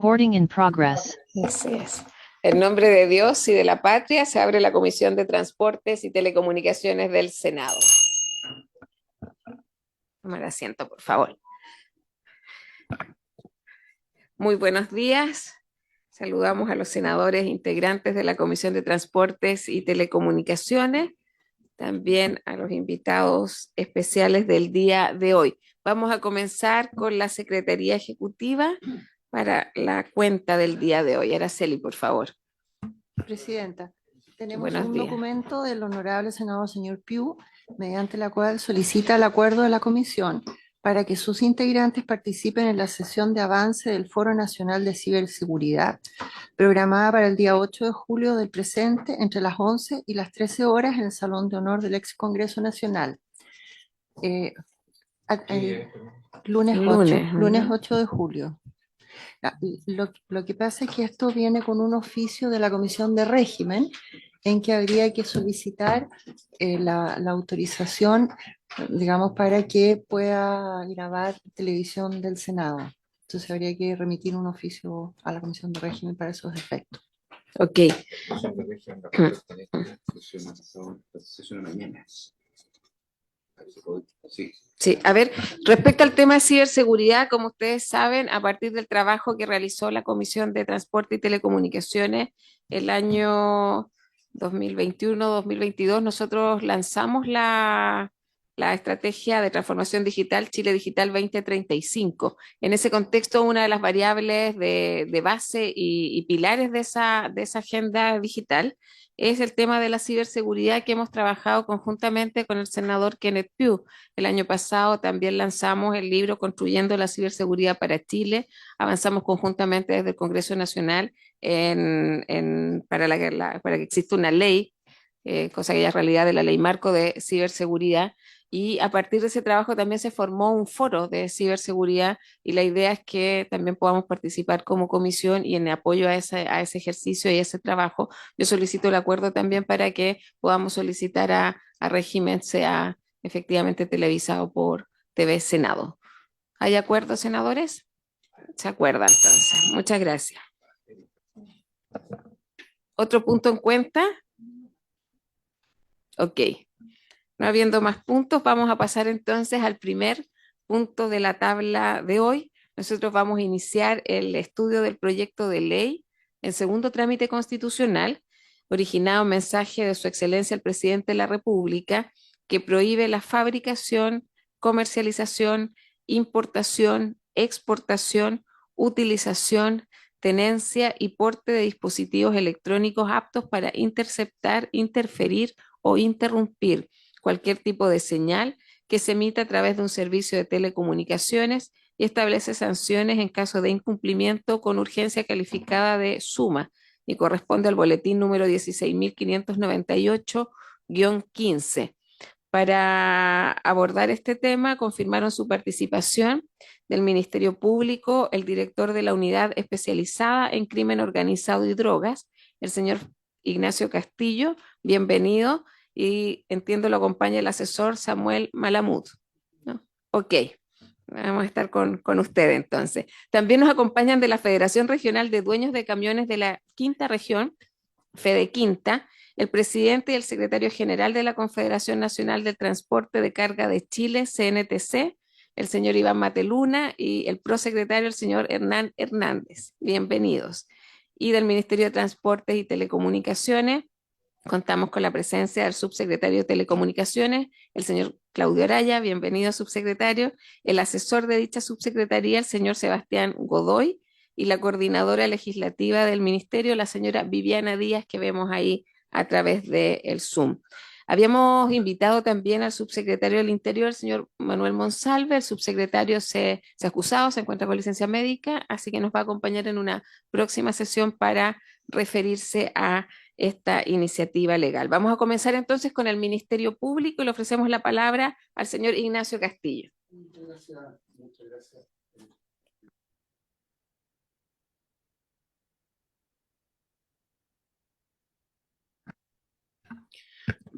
Recording in progress. Así es. En nombre de Dios y de la patria se abre la Comisión de Transportes y Telecomunicaciones del Senado. Tomar asiento, por favor. Muy buenos días. Saludamos a los senadores integrantes de la Comisión de Transportes y Telecomunicaciones, también a los invitados especiales del día de hoy. Vamos a comenzar con la Secretaría Ejecutiva para la cuenta del día de hoy. Araceli, por favor. Presidenta, tenemos Buenos un días. documento del honorable senador señor Piu, mediante la cual solicita el acuerdo de la comisión para que sus integrantes participen en la sesión de avance del Foro Nacional de Ciberseguridad, programada para el día 8 de julio del presente, entre las 11 y las 13 horas en el Salón de Honor del Ex Congreso Nacional. Eh, lunes 8, lunes 8 de julio. Lo que pasa es que esto viene con un oficio de la Comisión de Régimen en que habría que solicitar la autorización, digamos, para que pueda grabar televisión del Senado. Entonces habría que remitir un oficio a la Comisión de Régimen para esos efectos. Ok. Sí, a ver, respecto al tema de ciberseguridad, como ustedes saben, a partir del trabajo que realizó la Comisión de Transporte y Telecomunicaciones el año 2021-2022, nosotros lanzamos la estrategia de transformación digital Chile Digital 2035. En ese contexto, una de las variables de base y pilares de esa agenda digital es el tema de la ciberseguridad que hemos trabajado conjuntamente con el senador Kenneth Pugh. El año pasado también lanzamos el libro Construyendo la Ciberseguridad para Chile. Avanzamos conjuntamente desde el Congreso Nacional para que exista una ley, cosa que ya es realidad de la Ley Marco de Ciberseguridad. Y a partir de ese trabajo también se formó un foro de ciberseguridad y la idea es que también podamos participar como comisión y en apoyo a ese ejercicio y a ese trabajo. Yo solicito el acuerdo también para que podamos solicitar a régimen sea efectivamente televisado por TV Senado. ¿Hay acuerdo, senadores? Se acuerda entonces. Muchas gracias. ¿Otro punto en cuenta? Ok. No habiendo más puntos, vamos a pasar entonces al primer punto de la tabla de hoy. Nosotros vamos a iniciar el estudio del proyecto de ley en segundo trámite constitucional, originado en mensaje de Su Excelencia el Presidente de la República, que prohíbe la fabricación, comercialización, importación, exportación, utilización, tenencia y porte de dispositivos electrónicos aptos para interceptar, interferir o interrumpir cualquier tipo de señal que se emita a través de un servicio de telecomunicaciones y establece sanciones en caso de incumplimiento con urgencia calificada de suma y corresponde al boletín número 16.598-15. Para abordar este tema, confirmaron su participación del Ministerio Público, el director de la Unidad Especializada en Crimen Organizado y Drogas, el señor Ignacio Castillo. Bienvenido. Y entiendo lo acompaña el asesor Samuel Malamud, ¿no? Ok, vamos a estar con usted entonces. También nos acompañan de la Federación Regional de Dueños de Camiones de la Quinta Región, Fede Quinta, el presidente y el secretario general de la Confederación Nacional del Transporte de Carga de Chile, CNTC, el señor Iván Mateluna, y el prosecretario, el señor Hernán Hernández. Bienvenidos. Y del Ministerio de Transportes y Telecomunicaciones, contamos con la presencia del subsecretario de Telecomunicaciones, el señor Claudio Araya. Bienvenido, subsecretario. El asesor de dicha subsecretaría, el señor Sebastián Godoy, y la coordinadora legislativa del ministerio, la señora Viviana Díaz, que vemos ahí a través del Zoom. Habíamos invitado también al subsecretario del Interior, el señor Manuel Monsalve. El subsecretario se ha excusado, se encuentra con licencia médica, así que nos va a acompañar en una próxima sesión para referirse a esta iniciativa legal. Vamos a comenzar entonces con el Ministerio Público y le ofrecemos la palabra al señor Ignacio Castillo. Muchas gracias. Muchas gracias.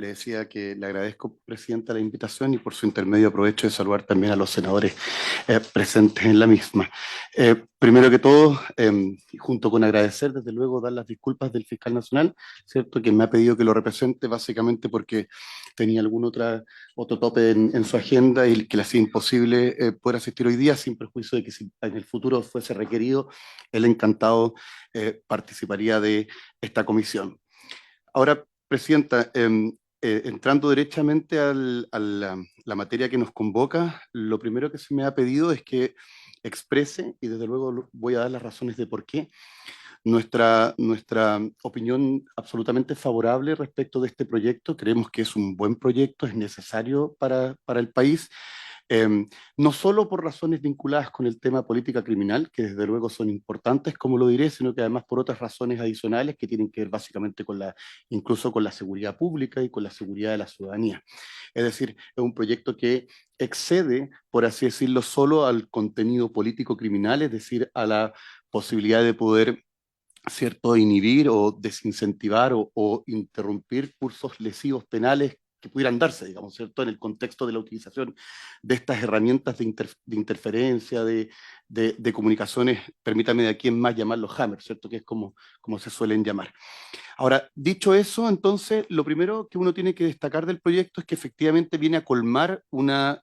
Le decía que le agradezco, Presidenta, la invitación y por su intermedio aprovecho de saludar también a los senadores presentes en la misma. Primero que todo, y junto con agradecer, desde luego, dar las disculpas del fiscal nacional, ¿cierto? Que me ha pedido que lo represente básicamente porque tenía otro tope en su agenda y que le hacía imposible poder asistir hoy día, sin perjuicio de que si en el futuro fuese requerido, él encantado participaría de esta comisión. Ahora, Presidenta, entrando derechamente a la materia que nos convoca, lo primero que se me ha pedido es que exprese, y desde luego voy a dar las razones de por qué, nuestra opinión absolutamente favorable respecto de este proyecto. Creemos que es un buen proyecto, es necesario para el país, no solo por razones vinculadas con el tema política criminal, que desde luego son importantes, como lo diré, sino que además por otras razones adicionales que tienen que ver básicamente incluso con la seguridad pública y con la seguridad de la ciudadanía. Es decir, es un proyecto que excede, por así decirlo, solo al contenido político criminal, es decir, a la posibilidad de poder, ¿cierto?, inhibir o desincentivar o interrumpir cursos lesivos penales que pudieran darse, digamos, ¿cierto?, en el contexto de la utilización de estas herramientas de interferencia, de comunicaciones, permítame de aquí en más llamarlos hammers, ¿cierto?, que es como se suelen llamar. Ahora, dicho eso, entonces, lo primero que uno tiene que destacar del proyecto es que efectivamente viene a colmar una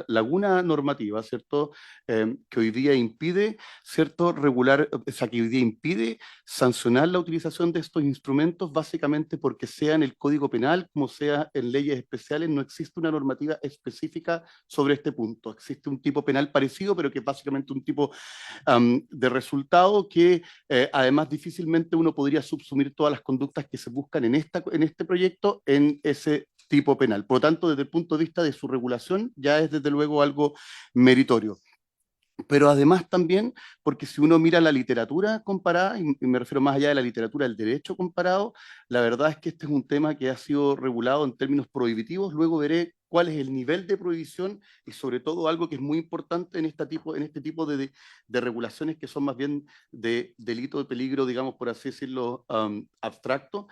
laguna normativa, ¿cierto? Que hoy día impide, ¿cierto?, regular, o sea, que hoy día impide sancionar la utilización de estos instrumentos, básicamente porque sea en el Código Penal, como sea en leyes especiales, no existe una normativa específica sobre este punto. Existe un tipo penal parecido, pero que es básicamente un tipo de resultado que además difícilmente uno podría subsumir todas las conductas que se buscan en este proyecto en ese tipo penal. Por lo tanto, desde el punto de vista de su regulación, ya es desde luego algo meritorio. Pero además también, porque si uno mira la literatura comparada, y me refiero más allá de la literatura del derecho comparado, la verdad es que este es un tema que ha sido regulado en términos prohibitivos. Luego veré cuál es el nivel de prohibición y sobre todo algo que es muy importante en este tipo de regulaciones que son más bien de delito de peligro, digamos, por así decirlo, abstracto,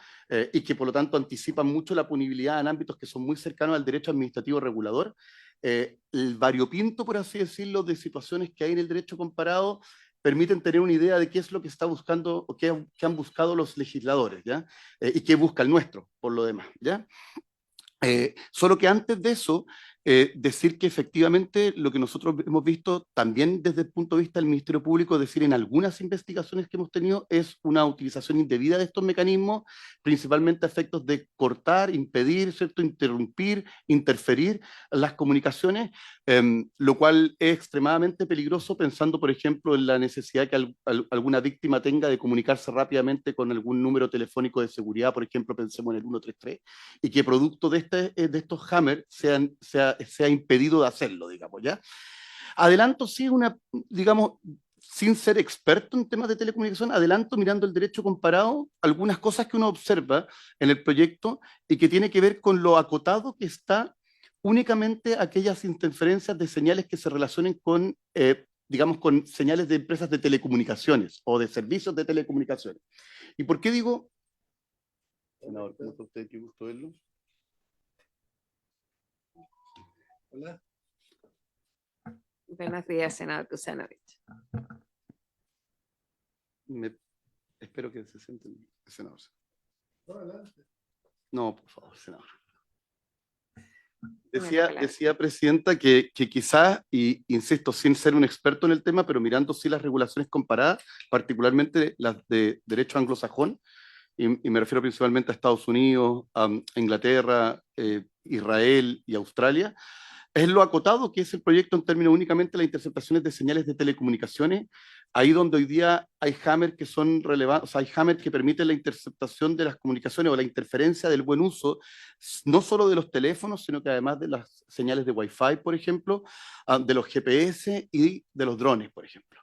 y que por lo tanto anticipan mucho la punibilidad en ámbitos que son muy cercanos al derecho administrativo regulador. El variopinto, por así decirlo, de situaciones que hay en el derecho comparado permiten tener una idea de qué es lo que está buscando o qué han buscado los legisladores, ¿ya? Y qué busca el nuestro, por lo demás, ¿ya? Solo que antes de eso, decir que efectivamente lo que nosotros hemos visto también desde el punto de vista del Ministerio Público, es decir, en algunas investigaciones que hemos tenido, es una utilización indebida de estos mecanismos, principalmente a efectos de cortar, impedir, ¿cierto?, interrumpir, interferir las comunicaciones, lo cual es extremadamente peligroso pensando, por ejemplo, en la necesidad que alguna víctima tenga de comunicarse rápidamente con algún número telefónico de seguridad, por ejemplo, pensemos en el 133, y que producto de estos hammers sea impedido de hacerlo, digamos, ¿ya? Adelanto, sí, digamos, sin ser experto en temas de telecomunicación, adelanto mirando el derecho comparado, algunas cosas que uno observa en el proyecto y que tiene que ver con lo acotado que está únicamente aquellas interferencias de señales que se relacionen con, digamos, con señales de empresas de telecomunicaciones o de servicios de telecomunicaciones. ¿Y por qué digo? Senador, ¿cómo está usted? Qué gusto verlo. Hola. Buenos días, senador Kuzanovich. Espero que se sienten, senador. No, por favor, senador. Decía Presidenta, que quizás, y insisto, sin ser un experto en el tema, pero mirando sí las regulaciones comparadas, particularmente las de derecho anglosajón, y me refiero principalmente a Estados Unidos, a Inglaterra, Israel y Australia, es lo acotado que es el proyecto en términos únicamente de las interceptaciones de señales de telecomunicaciones, ahí donde hoy día hay hammers que son relevantes, o sea, hay hammers que permiten la interceptación de las comunicaciones o la interferencia del buen uso, no solo de los teléfonos, sino que además de las señales de Wi-Fi, por ejemplo, de los GPS y de los drones, por ejemplo.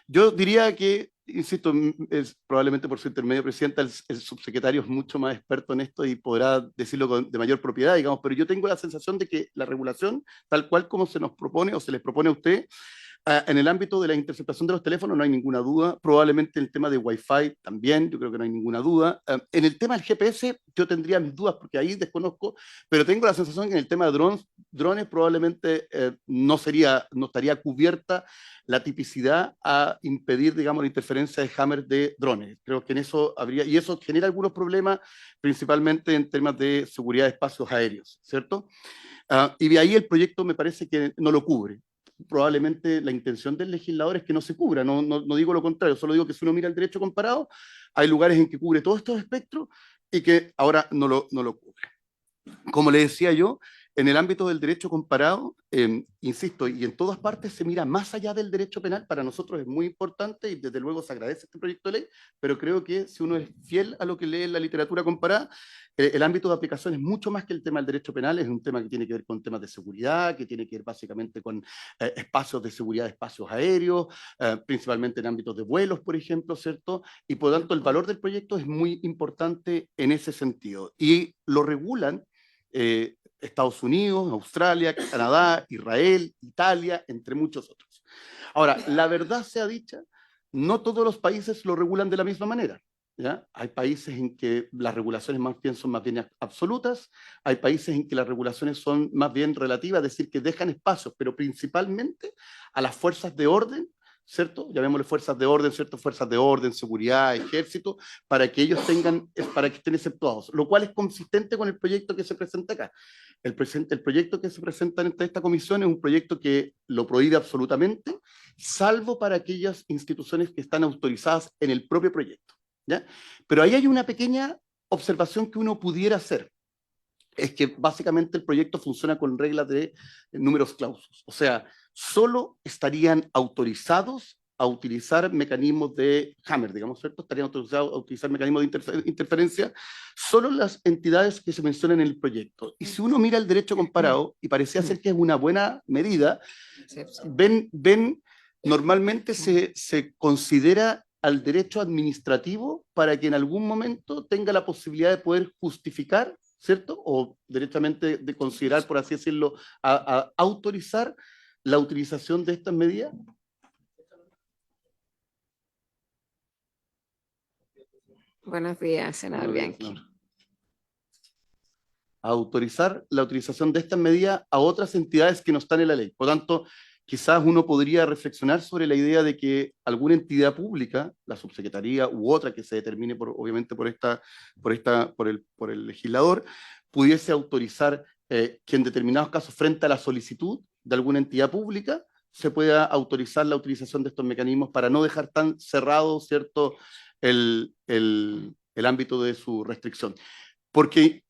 Yo diría que, insisto, es probablemente por su intermedio, Presidenta, el subsecretario es mucho más experto en esto y podrá decirlo de mayor propiedad, digamos, pero yo tengo la sensación de que la regulación, tal cual como se nos propone o se les propone a usted, En el ámbito de la interceptación de los teléfonos no hay ninguna duda, probablemente el tema de Wi-Fi también, yo creo que no hay ninguna duda. En el tema del GPS yo tendría mis dudas porque ahí desconozco, pero tengo la sensación que en el tema de drones probablemente no estaría cubierta la tipicidad a impedir, digamos, la interferencia de jammers de drones. Creo que en eso habría, y eso genera algunos problemas, principalmente en temas de seguridad de espacios aéreos, ¿cierto? Y de ahí el proyecto me parece que no lo cubre. Probablemente la intención del legislador es que no se cubra, no digo lo contrario, solo digo que si uno mira el derecho comparado, hay lugares en que cubre todos estos espectros y que ahora no lo cubre. Como le decía yo, en el ámbito del derecho comparado, insisto, y en todas partes se mira más allá del derecho penal, para nosotros es muy importante y desde luego se agradece este proyecto de ley, pero creo que si uno es fiel a lo que lee en la literatura comparada, el ámbito de aplicación es mucho más que el tema del derecho penal, es un tema que tiene que ver con temas de seguridad, que tiene que ver básicamente con espacios de seguridad de espacios aéreos, principalmente en ámbitos de vuelos, por ejemplo, ¿cierto? Y por lo tanto el valor del proyecto es muy importante en ese sentido. Y lo regulan Estados Unidos, Australia, Canadá, Israel, Italia, entre muchos otros. Ahora, la verdad sea dicha, no todos los países lo regulan de la misma manera. ¿Ya? Hay países en que las regulaciones son más bien absolutas, hay países en que las regulaciones son más bien relativas, es decir, que dejan espacios, pero principalmente a las fuerzas de orden, ¿cierto? Llamémosle fuerzas de orden, ¿cierto? Fuerzas de orden, seguridad, ejército, para que ellos para que estén exceptuados, lo cual es consistente con el proyecto que se presenta acá. El proyecto que se presenta en esta comisión es un proyecto que lo prohíbe absolutamente, salvo para aquellas instituciones que están autorizadas en el propio proyecto. ¿Ya? Pero ahí hay una pequeña observación que uno pudiera hacer. Es que básicamente el proyecto funciona con reglas de números clausus. O sea, solo estarían autorizados a utilizar mecanismos de hammer, digamos, ¿cierto? Estarían autorizados a utilizar mecanismos de interferencia solo las entidades que se mencionan en el proyecto. Y si uno mira el derecho comparado, y parecía ser que es una buena medida, normalmente se considera al derecho administrativo para que en algún momento tenga la posibilidad de poder justificar, ¿cierto? O directamente de considerar, por así decirlo, a autorizar la utilización de estas medidas. Buenos días, senador Bianchi. A autorizar la utilización de estas medidas a otras entidades que no están en la ley. Por lo tanto, quizás uno podría reflexionar sobre la idea de que alguna entidad pública, la subsecretaría u otra que se determine obviamente por el legislador, pudiese autorizar que en determinados casos, frente a la solicitud de alguna entidad pública, se pueda autorizar la utilización de estos mecanismos para no dejar tan cerrado, ¿cierto?, el ámbito de su restricción. Porque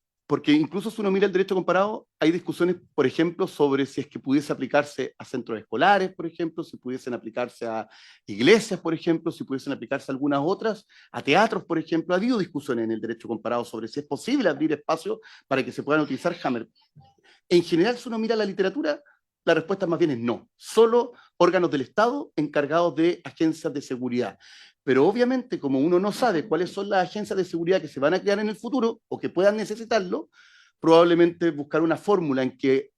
incluso si uno mira el derecho comparado, hay discusiones, por ejemplo, sobre si es que pudiese aplicarse a centros escolares, por ejemplo, si pudiesen aplicarse a iglesias, por ejemplo, si pudiesen aplicarse a algunas otras, a teatros, por ejemplo. Ha habido discusiones en el derecho comparado sobre si es posible abrir espacios para que se puedan utilizar hammer. En general, si uno mira la literatura, la respuesta más bien es no. Solo órganos del Estado encargados de agencias de seguridad. Pero obviamente, como uno no sabe cuáles son las agencias de seguridad que se van a crear en el futuro o que puedan necesitarlo, probablemente buscar una fórmula en que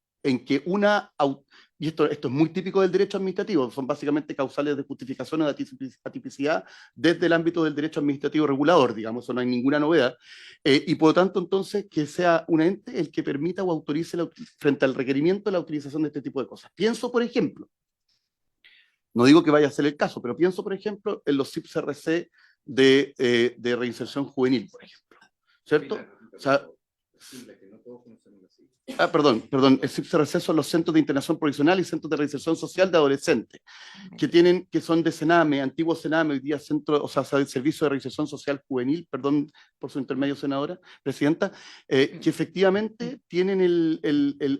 y esto es muy típico del derecho administrativo, son básicamente causales de justificación o de atipicidad desde el ámbito del derecho administrativo regulador, digamos, eso no hay ninguna novedad, y por lo tanto entonces que sea un ente el que permita o autorice frente al requerimiento la utilización de este tipo de cosas. Pienso, por ejemplo, no digo que vaya a ser el caso, pero pienso, por ejemplo, en los CIPS-RC de reinserción juvenil, por ejemplo, ¿cierto? O sea, perdón, el CIPS-RC son los centros de internación provisional y centros de reinserción social de adolescentes, que son de Sename, antiguo Sename, hoy día Servicio de Reinserción Social Juvenil, perdón por su intermedio, senadora, presidenta, que efectivamente tienen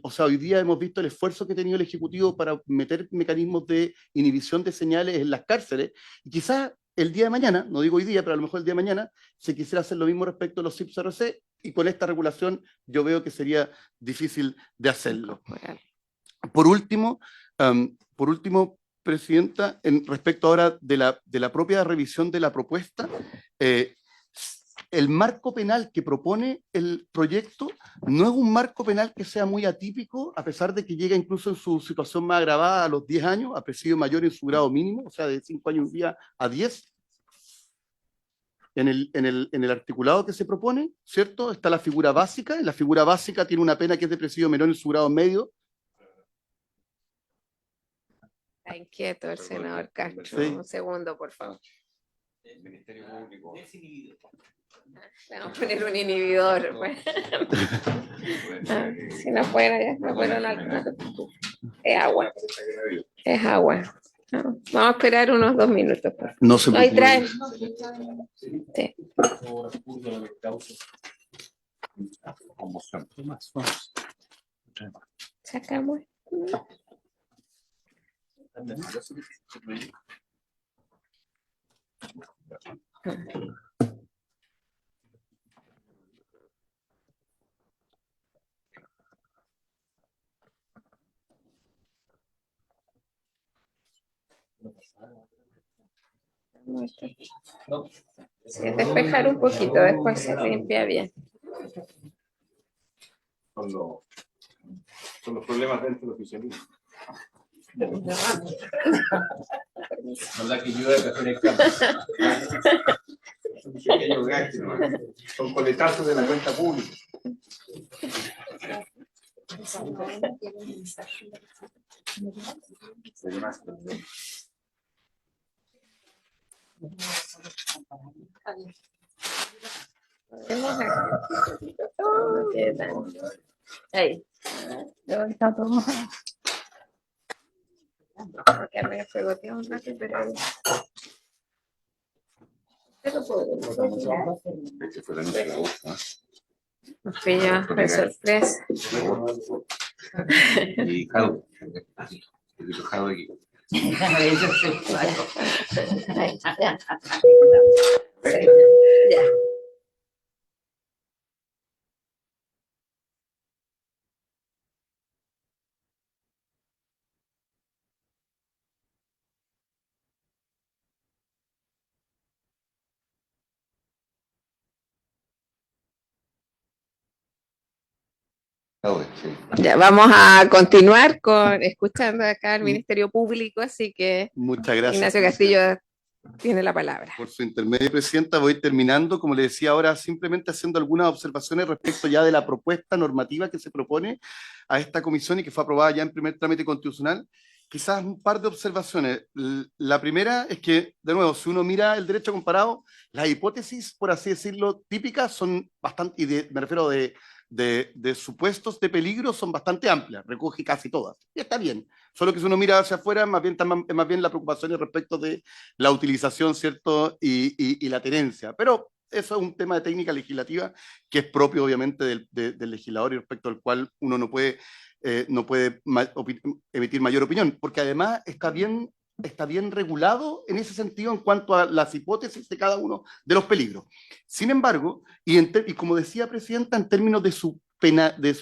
o sea, hoy día hemos visto el esfuerzo que ha tenido el Ejecutivo para meter mecanismos de inhibición de señales en las cárceles, y quizás el día de mañana, no digo hoy día, pero a lo mejor el día de mañana, se quisiera hacer lo mismo respecto a los CIPS-RC, y con esta regulación yo veo que sería difícil de hacerlo. Por último, Presidenta, respecto ahora de la propia revisión de la propuesta, el marco penal que propone el proyecto no es un marco penal que sea muy atípico, a pesar de que llega incluso en su situación más agravada a los 10 años, a presidio mayor en su grado mínimo, o sea, de 5 años un día a 10. En el articulado que se propone, ¿cierto? Está la figura básica, y la figura básica tiene una pena que es de presidio menor en su grado medio. Está inquieto el senador Castro. Sí. Un segundo, por favor. El Ministerio Público. Le vamos a poner un inhibidor. Pues. Si no fuera, ya, no fuera nada. Es agua. Es agua. No, vamos a esperar unos 2 minutos. Por favor. No se Ahí preocupe. trae. Sí. Sacamos. Sí, despejar un poquito, después se limpia bien. Son los problemas dentro del oficialismo. ¿Verdad que ayuda a hacer el cambio? Son pequeños gastos, ¿no? Son coletazos de la cuenta pública. Ahí. Porque me pegoteó un rato, pero podemos. Ese fue el anuncio de la voz, ¿no? Nos pilló de sorpresa. Y Jado. El Jado aquí. Ahí, ya. Sí, ya. Jado, sí. Ya, vamos a continuar escuchando acá al Ministerio Público, así que Muchas gracias. Ignacio Castillo tiene la palabra. Por su intermedio, Presidenta, voy terminando, como le decía ahora, simplemente haciendo algunas observaciones respecto ya de la propuesta normativa que se propone a esta comisión y que fue aprobada ya en primer trámite constitucional. Quizás un par de observaciones. La primera es que, de nuevo, si uno mira el derecho comparado, las hipótesis, por así decirlo, típicas son bastante, y me refiero de supuestos de peligro, son bastante amplias, recoge casi todas. Y está bien. Solo que si uno mira hacia afuera, más bien la preocupación es respecto de la utilización, ¿cierto? Y la tenencia. Pero eso es un tema de técnica legislativa que es propio, obviamente, del legislador y respecto al cual uno no puede emitir mayor opinión, porque además está bien regulado en ese sentido en cuanto a las hipótesis de cada uno de los peligros. Sin embargo, y como decía Presidenta, en términos de su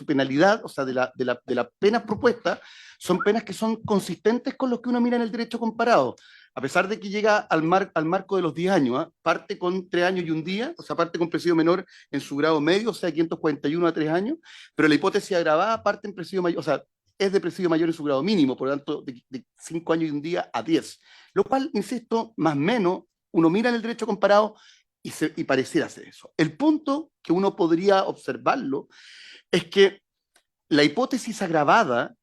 penalidad, o sea, de la pena propuesta, son penas que son consistentes con lo que uno mira en el derecho comparado. A pesar de que llega al marco de los 10 años, ¿eh? Parte con 3 años y un día, o sea, parte con presidio menor en su grado medio, o sea, 541 a 3 años, pero la hipótesis agravada parte en presidio mayor, o sea, es de presidio mayor en su grado mínimo, por lo tanto, de 5 años y un día a 10. Lo cual, insisto, más o menos, uno mira en el derecho comparado y pareciera ser eso. El punto que uno podría observarlo es que la hipótesis agravada,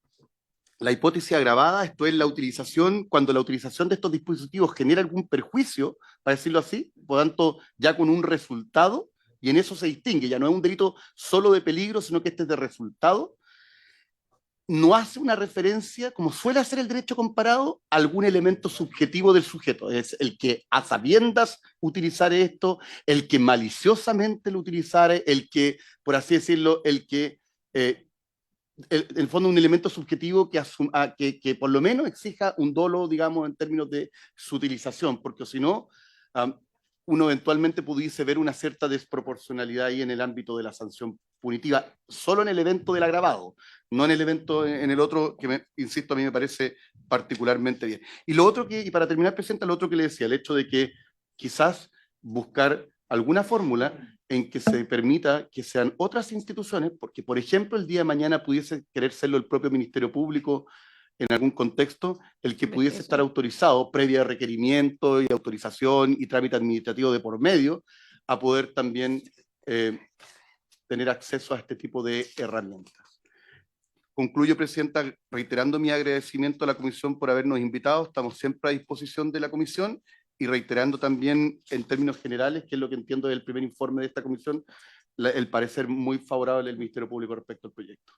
esto es la utilización, cuando la utilización de estos dispositivos genera algún perjuicio, para decirlo así, por tanto, ya con un resultado, y en eso se distingue, ya no es un delito solo de peligro, sino que este es de resultado, no hace una referencia, como suele hacer el derecho comparado, a algún elemento subjetivo del sujeto. Es el que a sabiendas utilizar esto, el que maliciosamente lo utilizara, el que, por así decirlo, el que, en el fondo, un elemento subjetivo que por lo menos exija un dolo, digamos, en términos de su utilización, porque si no, uno eventualmente pudiese ver una cierta desproporcionalidad ahí en el ámbito de la sanción punitiva, solo en el evento del agravado, no en el evento, en el otro, que insisto, a mí me parece particularmente bien. Y lo otro y para terminar, Presidenta, lo otro que le decía, el hecho de que quizás buscar alguna fórmula en que se permita que sean otras instituciones, porque por ejemplo el día de mañana pudiese querer serlo el propio Ministerio Público en algún contexto, el que pudiese estar autorizado previa requerimiento y autorización y trámite administrativo de por medio, a poder también tener acceso a este tipo de herramientas. Concluyo, Presidenta, reiterando mi agradecimiento a la Comisión por habernos invitado. Estamos siempre a disposición de la Comisión y reiterando también en términos generales, que es lo que entiendo del primer informe de esta Comisión, el parecer muy favorable del Ministerio Público respecto al proyecto.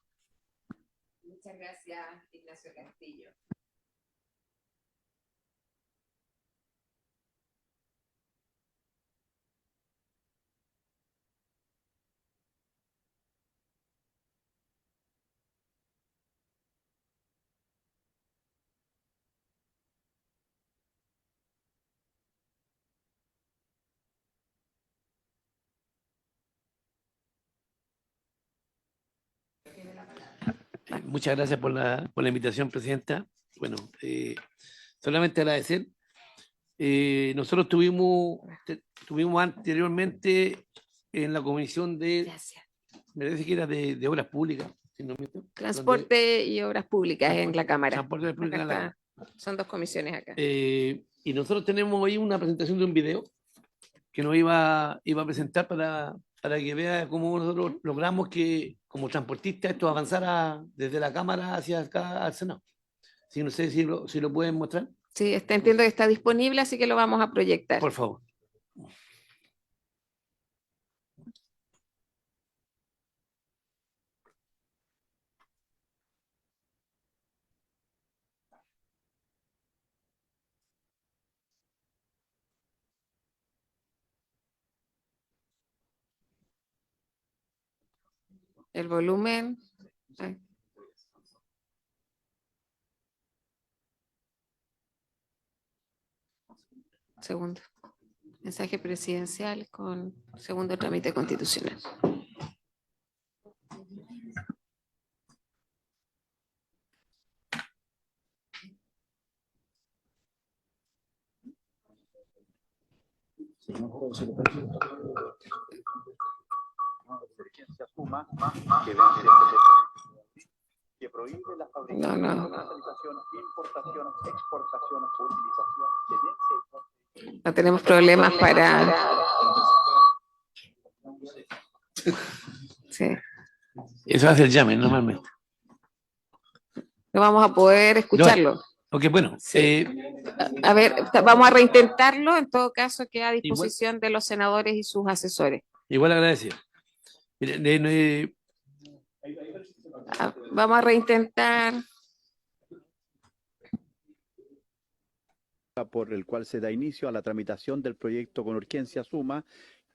Muchas gracias, Ignacio Castillo. Muchas gracias por la invitación, Presidenta. Bueno, solamente agradecer. Nosotros tuvimos anteriormente en la comisión de, Gracias. me parece que era de obras públicas, si no me equivoco, Transporte y obras públicas en la Cámara. Transporte y obras públicas en la Acá Cámara. son dos comisiones acá. Y nosotros tenemos ahí una presentación de un video que nos iba a presentar para que vea cómo nosotros logramos que, como transportistas, esto avanzara desde la Cámara hacia acá al Senado. Sí, no sé si lo pueden mostrar. Sí, entiendo que está disponible, así que lo vamos a proyectar. Por favor. El volumen. Ay. Segundo. Mensaje presidencial con segundo trámite constitucional. Que prohíbe la No, fabricación, no. comercialización, importación, exportación, utilización, tenencia y No tenemos problemas para... Sí. Eso hace el llame normalmente. No vamos a poder escucharlo. Ok, bueno. Sí. A ver, vamos a reintentarlo. En todo caso, queda a disposición de los senadores y sus asesores. Igual agradecido. Mire, Vamos a reintentar. por el cual se da inicio a la tramitación del proyecto con urgencia suma,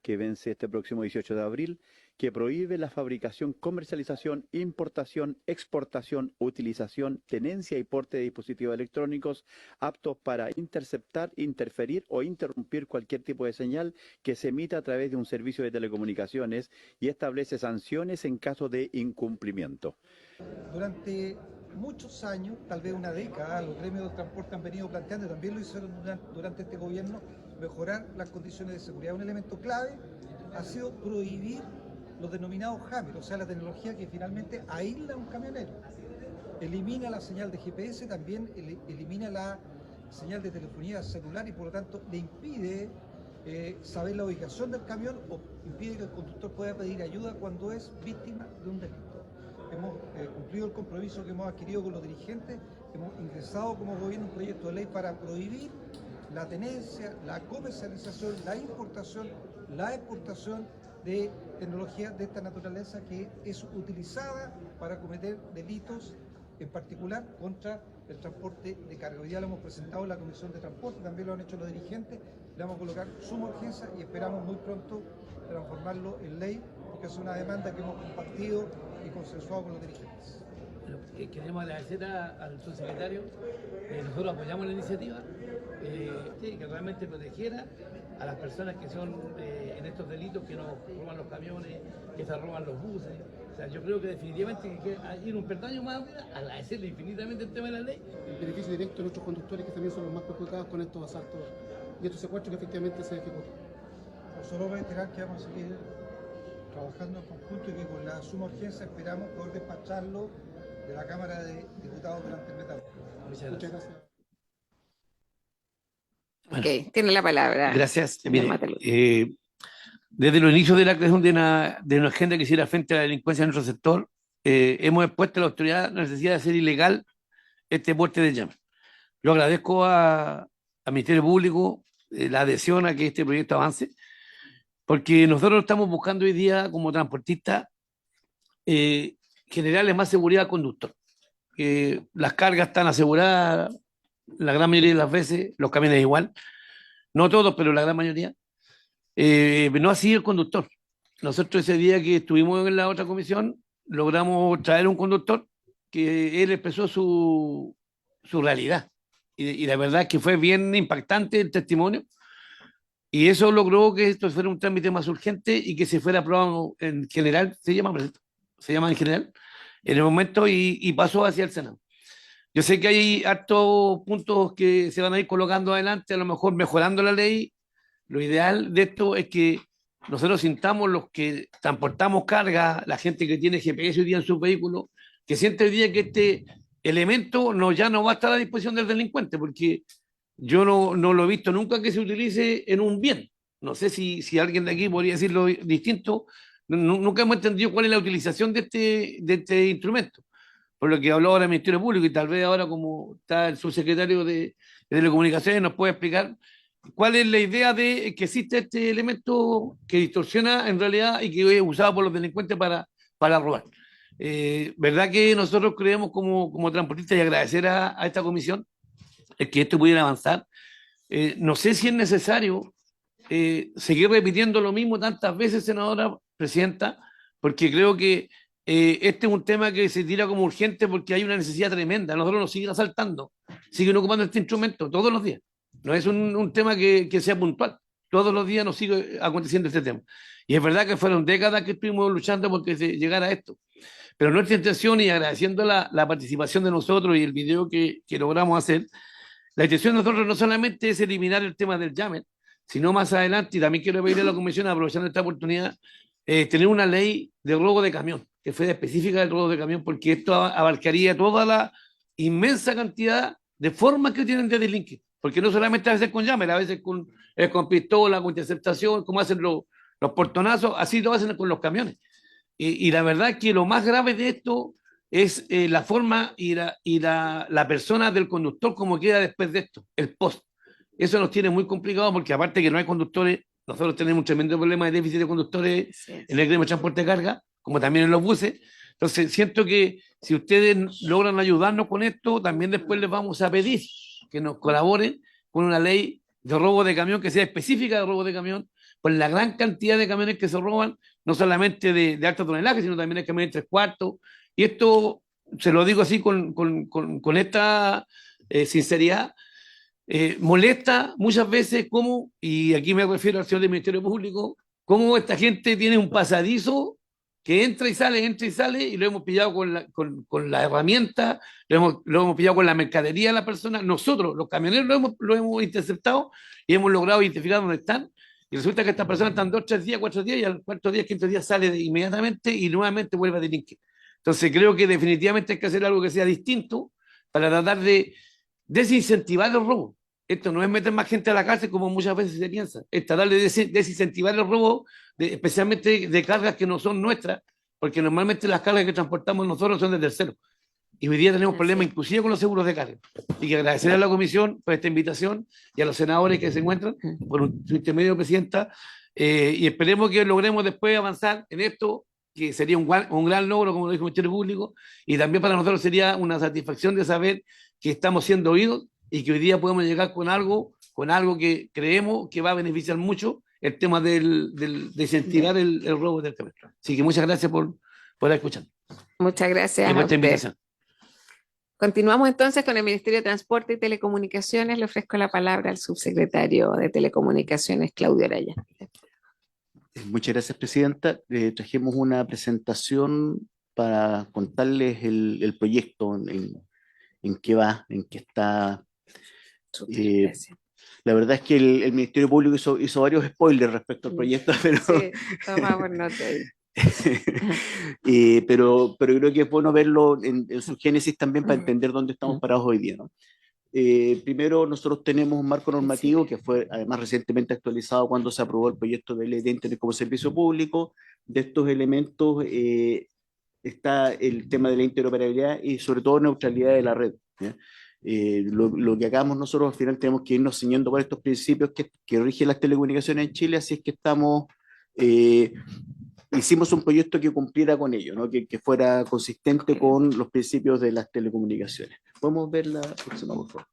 que vence este próximo 18 de abril, que prohíbe la fabricación, comercialización, importación, exportación, utilización, tenencia y porte de dispositivos electrónicos aptos para interceptar, interferir o interrumpir cualquier tipo de señal que se emita a través de un servicio de telecomunicaciones y establece sanciones en caso de incumplimiento. Durante muchos años, tal vez una década, los gremios del transporte han venido planteando, y también lo hicieron durante este gobierno, mejorar las condiciones de seguridad. Un elemento clave ha sido prohibir los denominados jammers, o sea, la tecnología que finalmente aísla a un camionero. Elimina la señal de GPS, también elimina la señal de telefonía celular y por lo tanto le impide saber la ubicación del camión o impide que el conductor pueda pedir ayuda cuando es víctima de un delito. Hemos cumplido el compromiso que hemos adquirido con los dirigentes, hemos ingresado como gobierno un proyecto de ley para prohibir la tenencia, la comercialización, la importación, la exportación de tecnología de esta naturaleza que es utilizada para cometer delitos, en particular contra el transporte de carga. Hoy día lo hemos presentado en la Comisión de Transporte, también lo han hecho los dirigentes, le vamos a colocar suma urgencia y esperamos muy pronto transformarlo en ley, porque es una demanda que hemos compartido y consensuado con los dirigentes. Queremos agradecer al subsecretario. Nosotros apoyamos la iniciativa, que realmente protegiera a las personas que son en estos delitos, que nos roban los camiones, que se roban los buses. O sea, yo creo que definitivamente hay que ir un peldaño más, agradecerle infinitamente el tema de la ley. El beneficio directo de nuestros conductores, que también son los más perjudicados con estos asaltos y estos secuestros que efectivamente se ejecutan. Solo reiterar que vamos a seguir trabajando en conjunto y que con la suma urgencia esperamos poder despacharlo de la Cámara de Diputados durante el mes de agosto. Muchas Muchas gracias. gracias. Ok, tiene la palabra. Gracias. señor Mire, Mateluz. desde los inicios de la creación de una agenda que hiciera frente a la delincuencia en nuestro sector, hemos expuesto a la autoridad la necesidad de hacer ilegal este porte de llave. Yo agradezco al Ministerio Público la adhesión a que este proyecto avance, porque nosotros estamos buscando hoy día como transportistas generarle más seguridad al conductor. Las cargas están aseguradas la gran mayoría de las veces, los camiones igual, no todos, pero la gran mayoría. No así el conductor. Nosotros ese día que estuvimos en la otra comisión, logramos traer un conductor que él expresó su realidad. Y la verdad es que fue bien impactante el testimonio. Y eso logró que esto fuera un trámite más urgente y que se fuera aprobado en general, se llama en general, en el momento y pasó hacia el Senado. Yo sé que hay hartos puntos que se van a ir colocando adelante, a lo mejor mejorando la ley. Lo ideal de esto es que nosotros sintamos los que transportamos carga, la gente que tiene GPS hoy día en sus vehículos, que siente hoy día que este elemento ya no va a estar a disposición del delincuente, porque yo no lo he visto nunca que se utilice en un bien. No sé si alguien de aquí podría decirlo distinto. Nunca hemos entendido cuál es la utilización de este instrumento. Por lo que habló ahora el Ministerio Público y tal vez ahora como está el subsecretario de Telecomunicaciones nos puede explicar cuál es la idea de que existe este elemento que distorsiona en realidad y que es usado por los delincuentes para robar. ¿Verdad que nosotros creemos como transportistas y agradecer a esta comisión el que esto pudiera avanzar? No sé si es necesario seguir repitiendo lo mismo tantas veces, senadora presidenta, porque creo que este es un tema que se tira como urgente porque hay una necesidad tremenda. Nosotros nos siguen asaltando, siguen ocupando este instrumento todos los días. No es un tema que sea puntual. Todos los días nos sigue aconteciendo este tema. Y es verdad que fueron décadas que estuvimos luchando porque se llegara a esto. Pero nuestra intención, y agradeciendo la participación de nosotros y el video que logramos hacer, la intención de nosotros no solamente es eliminar el tema del llame, sino más adelante, y también quiero pedirle a la Comisión, aprovechando esta oportunidad, tener una ley de robo de camión, que fuera específica del robo de camión, porque esto abarcaría toda la inmensa cantidad de formas que tienen de delinquir. Porque no solamente a veces con llame, a veces con pistola, con interceptación, como hacen los portonazos, así lo hacen con los camiones. Y la verdad es que lo más grave de esto es la forma y la persona del conductor como queda después de esto, el post. Eso nos tiene muy complicado porque aparte que no hay conductores, nosotros tenemos un tremendo problema de déficit de conductores en el gremio de transporte de carga, como también en los buses. Entonces siento que si ustedes logran ayudarnos con esto, también después les vamos a pedir que nos colaboren con una ley de robo de camión que sea específica de robo de camión, por la gran cantidad de camiones que se roban, no solamente de alto tonelaje, sino también de camiones 3/4. Y esto se lo digo así con esta sinceridad. Molesta muchas veces cómo, y aquí me refiero al señor del Ministerio Público, cómo esta gente tiene un pasadizo que entra y sale, y lo hemos pillado con la herramienta, lo hemos pillado con la mercadería de la persona. Nosotros, los camioneros, lo hemos interceptado y hemos logrado identificar dónde están. Y resulta que estas personas están 2, 3 días, 4 días, y al cuarto día, quinto día sale inmediatamente y nuevamente vuelve a delinquir. Entonces creo que definitivamente hay que hacer algo que sea distinto para tratar de desincentivar el robo. Esto no es meter más gente a la cárcel como muchas veces se piensa, es tratar de desincentivar el robo, especialmente de cargas que no son nuestras, porque normalmente las cargas que transportamos nosotros son de terceros. Y hoy día tenemos problemas inclusive con los seguros de carga. Y que agradecer a la comisión por esta invitación y a los senadores que se encuentran por su intermedio, presidenta, y esperemos que logremos después avanzar en esto, que sería un gran logro, como lo dijo el Ministerio Público, y también para nosotros sería una satisfacción de saber que estamos siendo oídos y que hoy día podemos llegar con algo que creemos que va a beneficiar mucho el tema de incentivar el robo del camión. Así que muchas gracias por escuchar. Muchas gracias Y por a esta usted. invitación. Continuamos entonces con el Ministerio de Transporte y Telecomunicaciones. Le ofrezco la palabra al subsecretario de Telecomunicaciones, Claudio Araya. Muchas gracias, presidenta. Trajimos una presentación para contarles el proyecto, en qué va, en qué está. Gracias. La verdad es que el Ministerio Público hizo varios spoilers respecto al proyecto, pero Sí, tomamos nota ahí. pero creo que es bueno verlo en su génesis también para entender dónde estamos parados hoy día, ¿no? Primero, nosotros tenemos un marco normativo que fue además recientemente actualizado cuando se aprobó el proyecto de ley de Internet como servicio público. De estos elementos está el tema de la interoperabilidad y sobre todo neutralidad de la red, ¿ya? Lo que hagamos nosotros al final tenemos que irnos ciñendo por estos principios que rigen las telecomunicaciones en Chile, así es que hicimos un proyecto que cumpliera con ello, ¿no? Que fuera consistente con los principios de las telecomunicaciones. ¿Podemos ver la próxima, por favor?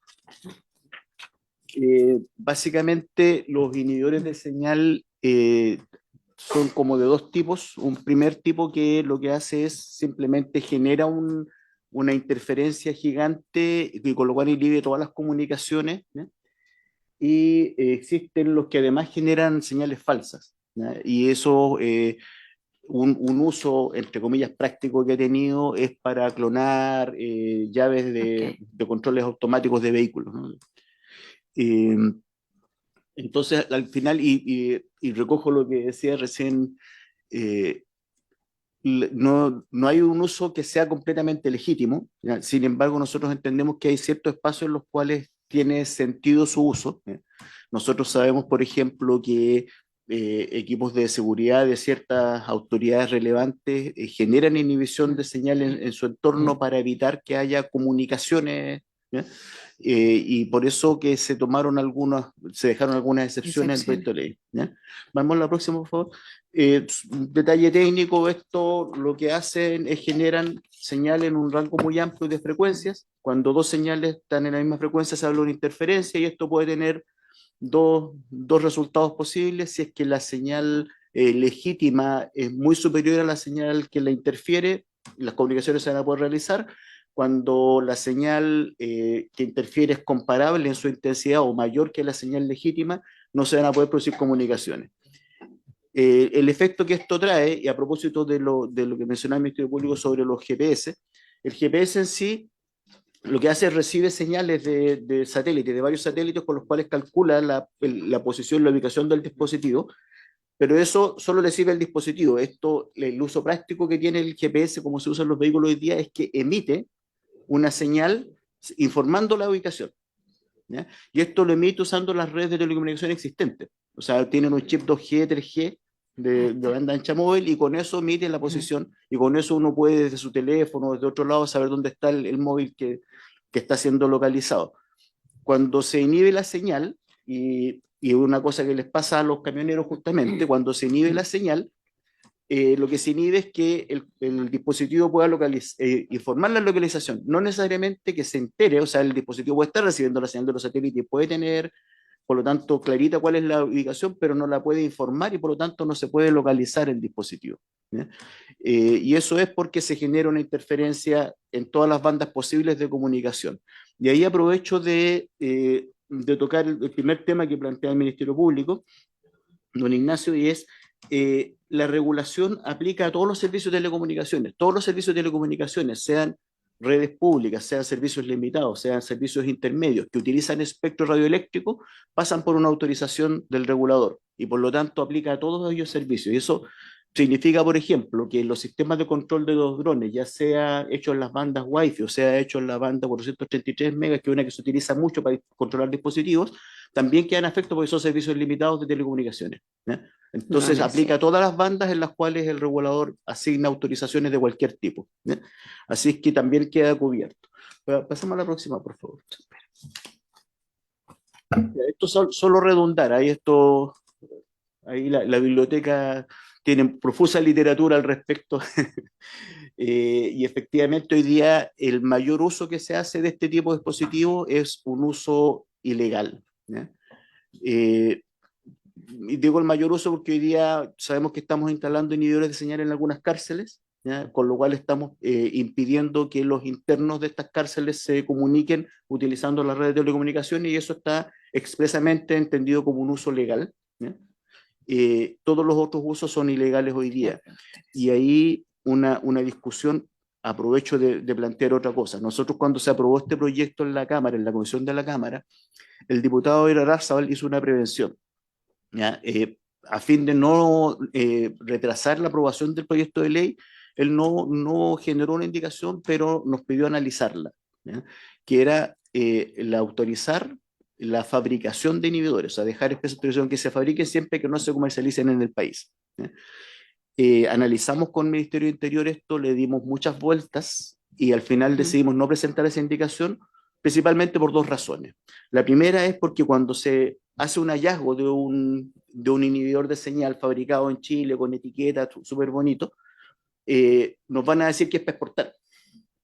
Básicamente los inhibidores de señal son como de dos tipos. Un primer tipo que lo que hace es simplemente genera una interferencia gigante y con lo cual inhibe todas las comunicaciones, ¿ya? Y existen los que además generan señales falsas, ¿ya? Y eso, un uso, entre comillas, práctico que he tenido es para clonar llaves de controles automáticos de vehículos, ¿no? Entonces, al final, y recojo lo que decía recién, no hay un uso que sea completamente legítimo, ¿ya? Sin embargo, nosotros entendemos que hay ciertos espacios en los cuales tiene sentido su uso, ¿ya? Nosotros sabemos, por ejemplo, que equipos de seguridad de ciertas autoridades relevantes generan inhibición de señal en su entorno para evitar que haya comunicaciones, ¿ya? Y por eso que se dejaron algunas excepciones en el proyecto de ley, ¿ya? Vamos a la próxima, por favor. Un detalle técnico, esto lo que hacen es generan señales en un rango muy amplio de frecuencias. Cuando dos señales están en la misma frecuencia se habla de una interferencia y esto puede tener dos resultados posibles. Si es que la señal legítima es muy superior a la señal que la interfiere, las comunicaciones se van a poder realizar. Cuando la señal que interfiere es comparable en su intensidad o mayor que la señal legítima, no se van a poder producir comunicaciones. El efecto que esto trae, y a propósito de lo que mencionaba el Ministerio Público sobre los GPS, el GPS en sí lo que hace es recibe señales de satélites, de varios satélites con los cuales calcula la posición, la ubicación del dispositivo, pero eso solo le sirve al dispositivo. El uso práctico que tiene el GPS, como se usa en los vehículos hoy día, es que emite una señal informando la ubicación, ¿ya? Y esto lo emite usando las redes de telecomunicación existentes. O sea, tienen un chip 2G, 3G de banda ancha móvil y con eso emite la posición y con eso uno puede desde su teléfono, desde otro lado, saber dónde está el móvil que está siendo localizado. Cuando se inhibe la señal, y una cosa que les pasa a los camioneros justamente, cuando se inhibe la señal, lo que se inhibe es que el dispositivo pueda informar la localización, no necesariamente que se entere, o sea, el dispositivo puede estar recibiendo la señal de los satélites, puede tener, por lo tanto, clarita cuál es la ubicación, pero no la puede informar y por lo tanto no se puede localizar el dispositivo, ¿ya? Y eso es porque se genera una interferencia en todas las bandas posibles de comunicación. Y ahí aprovecho de tocar el primer tema que plantea el Ministerio Público, don Ignacio, y es la regulación aplica a todos los servicios de telecomunicaciones. Todos los servicios de telecomunicaciones, sean redes públicas, sean servicios limitados, sean servicios intermedios que utilizan espectro radioeléctrico, pasan por una autorización del regulador y por lo tanto aplica a todos ellos servicios. Y eso significa, por ejemplo, que los sistemas de control de los drones, ya sea hecho en las bandas Wi-Fi o sea hecho en la banda 433 megas, que es una que se utiliza mucho para controlar dispositivos, también quedan afectos porque son servicios limitados de telecomunicaciones, ¿ya? Entonces aplica a todas las bandas en las cuales el regulador asigna autorizaciones de cualquier tipo, ¿ya? Así es que también queda cubierto. Pasemos a la próxima, por favor. Esto solo redundar, ahí la biblioteca tiene profusa literatura al respecto. Y efectivamente hoy día el mayor uso que se hace de este tipo de dispositivos es un uso ilegal, ¿ya? Y digo el mayor uso porque hoy día sabemos que estamos instalando inhibidores de señal en algunas cárceles, ¿ya? Con lo cual estamos impidiendo que los internos de estas cárceles se comuniquen utilizando las redes de telecomunicaciones y eso está expresamente entendido como un uso legal, ¿ya? Todos los otros usos son ilegales hoy día. Y ahí una discusión, aprovecho de plantear otra cosa. Nosotros cuando se aprobó este proyecto en la Cámara, en la comisión de la Cámara, el diputado Irarázaval hizo una prevención, ¿ya? a fin de no retrasar la aprobación del proyecto de ley, él no generó una indicación, pero nos pidió analizarla, ¿ya? Que era el autorizar la fabricación de inhibidores, o sea, dejar expresa autorización que se fabriquen siempre que no se comercialicen en el país, ¿ya? Analizamos con el Ministerio de Interior esto, le dimos muchas vueltas y al final decidimos no presentar esa indicación, principalmente por dos razones. La primera es porque cuando se hace un hallazgo de un inhibidor de señal fabricado en Chile con etiqueta súper bonito, nos van a decir que es para exportar.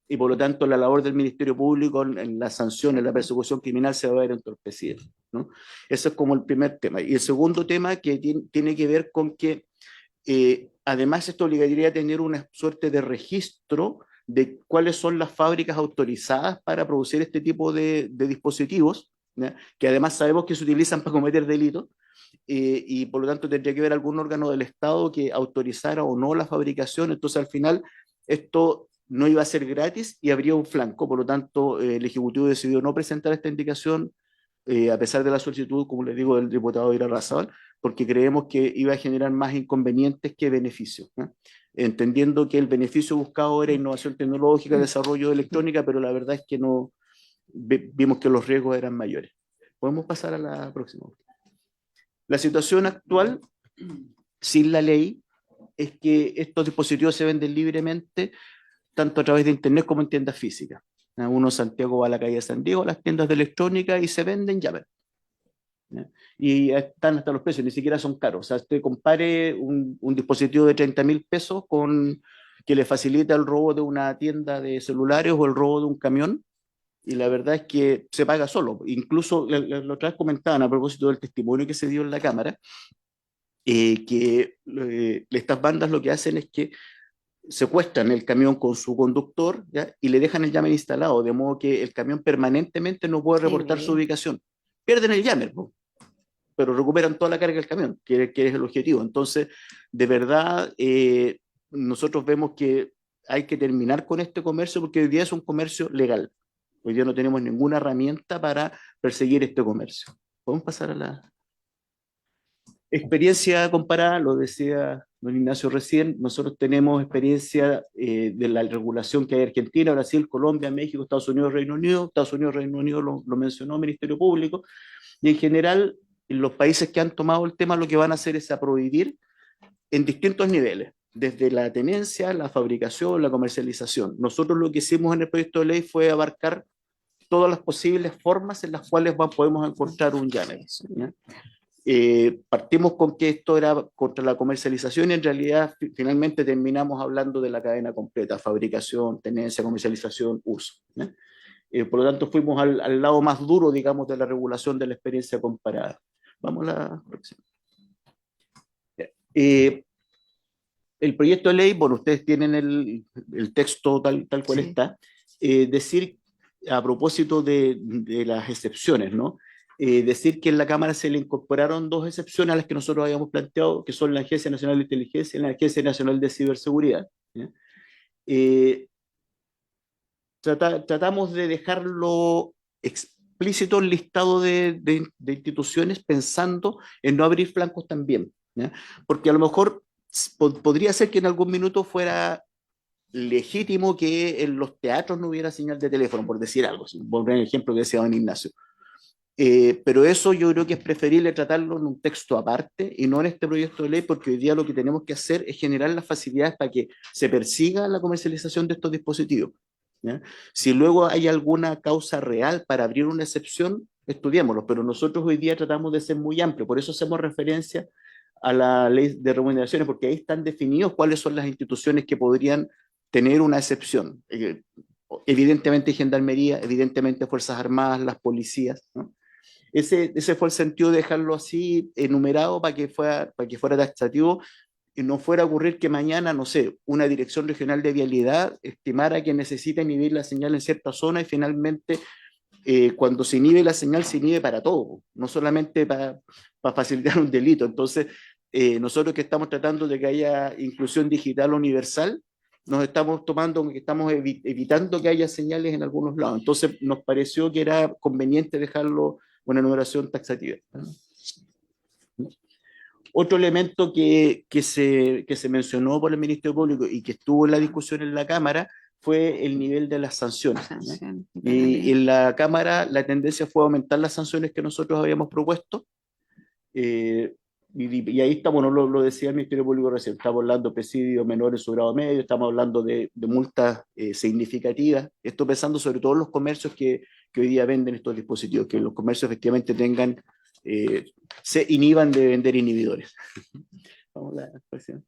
Y por lo tanto la labor del Ministerio Público en la sanción, en la persecución criminal se va a ver entorpecida, ¿no? Eso es como el primer tema. Y el segundo tema que tiene que ver con que además esto obligaría a tener una suerte de registro de cuáles son las fábricas autorizadas para producir este tipo de dispositivos, ¿ya? Que además sabemos que se utilizan para cometer delitos, y por lo tanto tendría que haber algún órgano del Estado que autorizara o no la fabricación. Entonces al final esto no iba a ser gratis y habría un flanco, por lo tanto el Ejecutivo decidió no presentar esta indicación, a pesar de la solicitud, como les digo, del diputado Irarrázaval, porque creemos que iba a generar más inconvenientes que beneficios, ¿eh? Entendiendo que el beneficio buscado era innovación tecnológica, desarrollo de electrónica, pero la verdad es que no vimos que los riesgos eran mayores. Podemos pasar a la próxima. La situación actual, sin la ley, es que estos dispositivos se venden libremente, tanto a través de internet como en tiendas físicas. Uno en Santiago va a la calle de San Diego, a las tiendas de electrónica y se venden llaves. Y están hasta los precios, ni siquiera son caros. O sea, usted compare un dispositivo de 30.000 pesos con que le facilita el robo de una tienda de celulares o el robo de un camión, y la verdad es que se paga solo. Incluso la otra vez comentaban a propósito del testimonio que se dio en la Cámara, que estas bandas lo que hacen es que secuestran el camión con su conductor, ¿ya? Y le dejan el jammer instalado, de modo que el camión permanentemente no puede reportar su ubicación. Pierden el jammer, ¿no? Pero recuperan toda la carga del camión, que es el objetivo. Entonces, de verdad, nosotros vemos que hay que terminar con este comercio, porque hoy día es un comercio legal. Hoy día no tenemos ninguna herramienta para perseguir este comercio. Podemos pasar a la experiencia comparada, lo decía don Ignacio recién. Nosotros tenemos experiencia de la regulación que hay en Argentina, Brasil, Colombia, México, Estados Unidos, Reino Unido. Estados Unidos, Reino Unido lo mencionó el Ministerio Público. Y en general, los países que han tomado el tema lo que van a hacer es a prohibir en distintos niveles, desde la tenencia, la fabricación, la comercialización. Nosotros lo que hicimos en el proyecto de ley fue abarcar todas las posibles formas en las cuales podemos encontrar un jammer, ¿ya? Partimos con que esto era contra la comercialización y en realidad finalmente terminamos hablando de la cadena completa: fabricación, tenencia, comercialización, uso, ¿ya? Por lo tanto fuimos al lado más duro, digamos, de la regulación de la experiencia comparada. Vamos a la próxima. El proyecto de ley, bueno, ustedes tienen el texto tal cual está. Decir, a propósito de las excepciones, ¿no? Decir que en la Cámara se le incorporaron dos excepciones a las que nosotros habíamos planteado, que son la Agencia Nacional de Inteligencia y la Agencia Nacional de Ciberseguridad, ¿ya? Tratamos de dejarlo explícito el listado de instituciones, pensando en no abrir flancos también, ¿ya? Porque a lo mejor podría ser que en algún minuto fuera legítimo que en los teatros no hubiera señal de teléfono, por decir algo, volver al ejemplo que decía don Ignacio. Pero eso yo creo que es preferible tratarlo en un texto aparte y no en este proyecto de ley, porque hoy día lo que tenemos que hacer es generar las facilidades para que se persiga la comercialización de estos dispositivos, ¿ya? Si luego hay alguna causa real para abrir una excepción, estudiémoslo, pero nosotros hoy día tratamos de ser muy amplios, por eso hacemos referencia a la ley de remuneraciones, porque ahí están definidos cuáles son las instituciones que podrían tener una excepción. Evidentemente Gendarmería, evidentemente Fuerzas Armadas, las policías, ¿no? Ese fue el sentido de dejarlo así enumerado para que fuera taxativo y no fuera a ocurrir que mañana, no sé, una dirección regional de vialidad estimara que necesita inhibir la señal en cierta zona y finalmente cuando se inhibe la señal se inhibe para todo, no solamente para facilitar un delito. Entonces, nosotros que estamos tratando de que haya inclusión digital universal, nos estamos tomando, que estamos evitando que haya señales en algunos lados. Entonces, nos pareció que era conveniente dejarlo una numeración taxativa. Otro elemento que se mencionó por el Ministerio Público y que estuvo en la discusión en la Cámara fue el nivel de las sanciones. Sanción, Y en la Cámara la tendencia fue aumentar las sanciones que nosotros habíamos propuesto. Y ahí está, bueno, lo decía el Ministerio Público recién, estamos hablando de presidio menor en su grado medio, estamos hablando de multas significativas, esto pensando sobre todo en los comercios que hoy día venden estos dispositivos, que los comercios efectivamente tengan, se inhiban de vender inhibidores. Vamos a la próxima.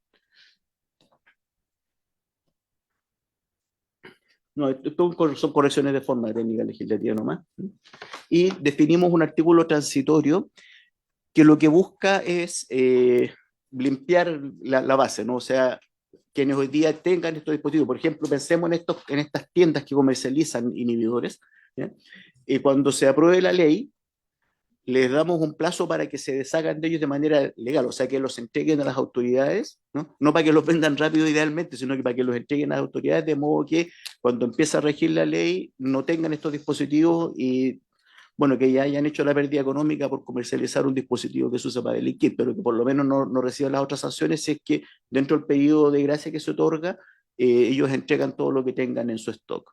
No, esto son correcciones de forma técnica legislativa nomás. Y definimos un artículo transitorio que lo que busca es limpiar la base, ¿no? O sea, quienes hoy día tengan estos dispositivos, por ejemplo, pensemos en estas tiendas que comercializan inhibidores, ¿ya? Cuando se apruebe la ley, les damos un plazo para que se deshagan de ellos de manera legal, o sea, que los entreguen a las autoridades, ¿no? No para que los vendan rápido idealmente, sino que para que los entreguen a las autoridades, de modo que cuando empiece a regir la ley no tengan estos dispositivos y, bueno, que ya hayan hecho la pérdida económica por comercializar un dispositivo que se usa para delinquir, pero que por lo menos no reciban las otras sanciones si es que dentro del periodo de gracia que se otorga, ellos entregan todo lo que tengan en su stock.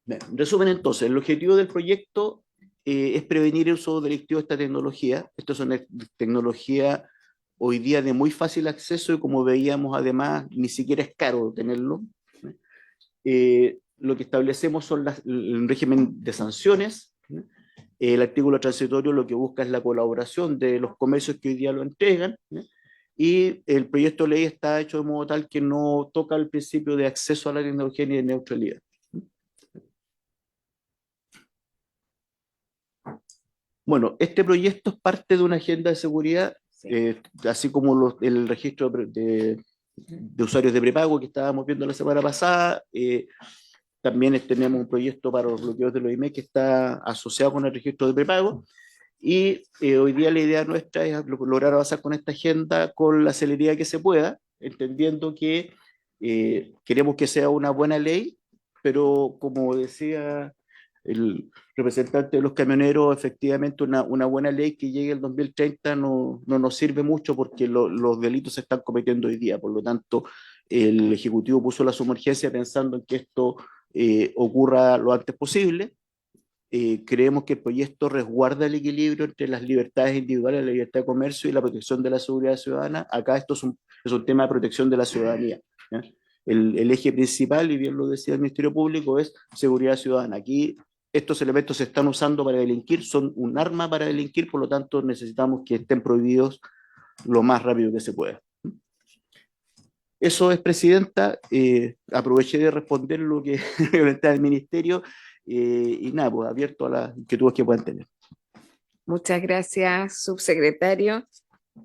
Bien, en resumen, entonces, el objetivo del proyecto es prevenir el uso delictivo de esta tecnología. Esto es una tecnología hoy día de muy fácil acceso y, como veíamos, además, ni siquiera es caro tenerlo. Lo que establecemos son el régimen de sanciones. El artículo transitorio lo que busca es la colaboración de los comercios que hoy día lo entregan. Y el proyecto de ley está hecho de modo tal que no toca el principio de acceso a la tecnología ni de neutralidad. Bueno, este proyecto es parte de una agenda de seguridad, así como el registro de usuarios de prepago que estábamos viendo la semana pasada. También tenemos un proyecto para los bloqueos de los IMEI que está asociado con el registro de prepago. Y hoy día la idea nuestra es lograr avanzar con esta agenda con la celeridad que se pueda, entendiendo que queremos que sea una buena ley, pero como decía el representante de los camioneros, efectivamente una buena ley que llegue el 2030 no nos sirve mucho porque los delitos se están cometiendo hoy día. Por lo tanto, el Ejecutivo puso la suma urgencia pensando en que esto ocurra lo antes posible. Creemos que el proyecto resguarda el equilibrio entre las libertades individuales, la libertad de comercio y la protección de la seguridad ciudadana. Acá esto es un tema de protección de la ciudadanía, ¿ya? El eje principal, y bien lo decía el Ministerio Público, es seguridad ciudadana. Aquí estos elementos se están usando para delinquir, son un arma para delinquir, por lo tanto necesitamos que estén prohibidos lo más rápido que se pueda. Eso es, Presidenta. Aproveché de responder lo que está el Ministerio y nada, pues abierto a las inquietudes que puedan tener. Muchas gracias, subsecretario.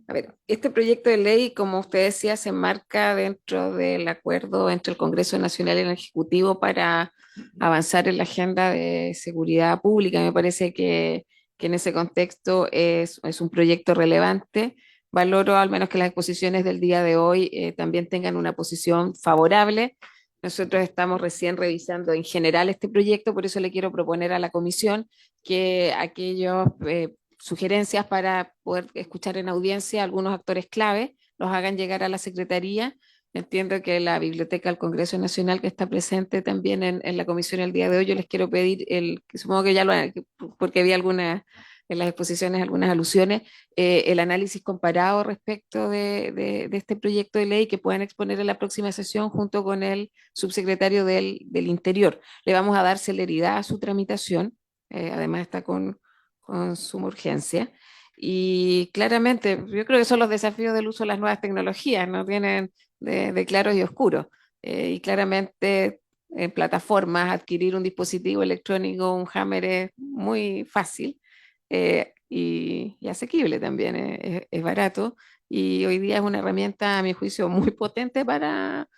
A ver, este proyecto de ley, como usted decía, se enmarca dentro del acuerdo entre el Congreso Nacional y el Ejecutivo para avanzar en la agenda de seguridad pública. Me parece que en ese contexto es un proyecto relevante. Valoro al menos que las exposiciones del día de hoy también tengan una posición favorable. Nosotros estamos recién revisando en general este proyecto, por eso le quiero proponer a la comisión que aquellos sugerencias para poder escuchar en audiencia a algunos actores clave los hagan llegar a la Secretaría. Entiendo que la Biblioteca del Congreso Nacional, que está presente también en la comisión el día de hoy, yo les quiero pedir, supongo que ya porque había en las exposiciones algunas alusiones, el análisis comparado respecto de este proyecto de ley que puedan exponer en la próxima sesión junto con el subsecretario del Interior. Le vamos a dar celeridad a su tramitación, además está con suma urgencia. Y claramente, yo creo que son los desafíos del uso de las nuevas tecnologías, no tienen de claros y oscuros. Y claramente en plataformas adquirir un dispositivo electrónico, un Hammer, es muy fácil y asequible también, es barato. Y hoy día es una herramienta, a mi juicio, muy potente para,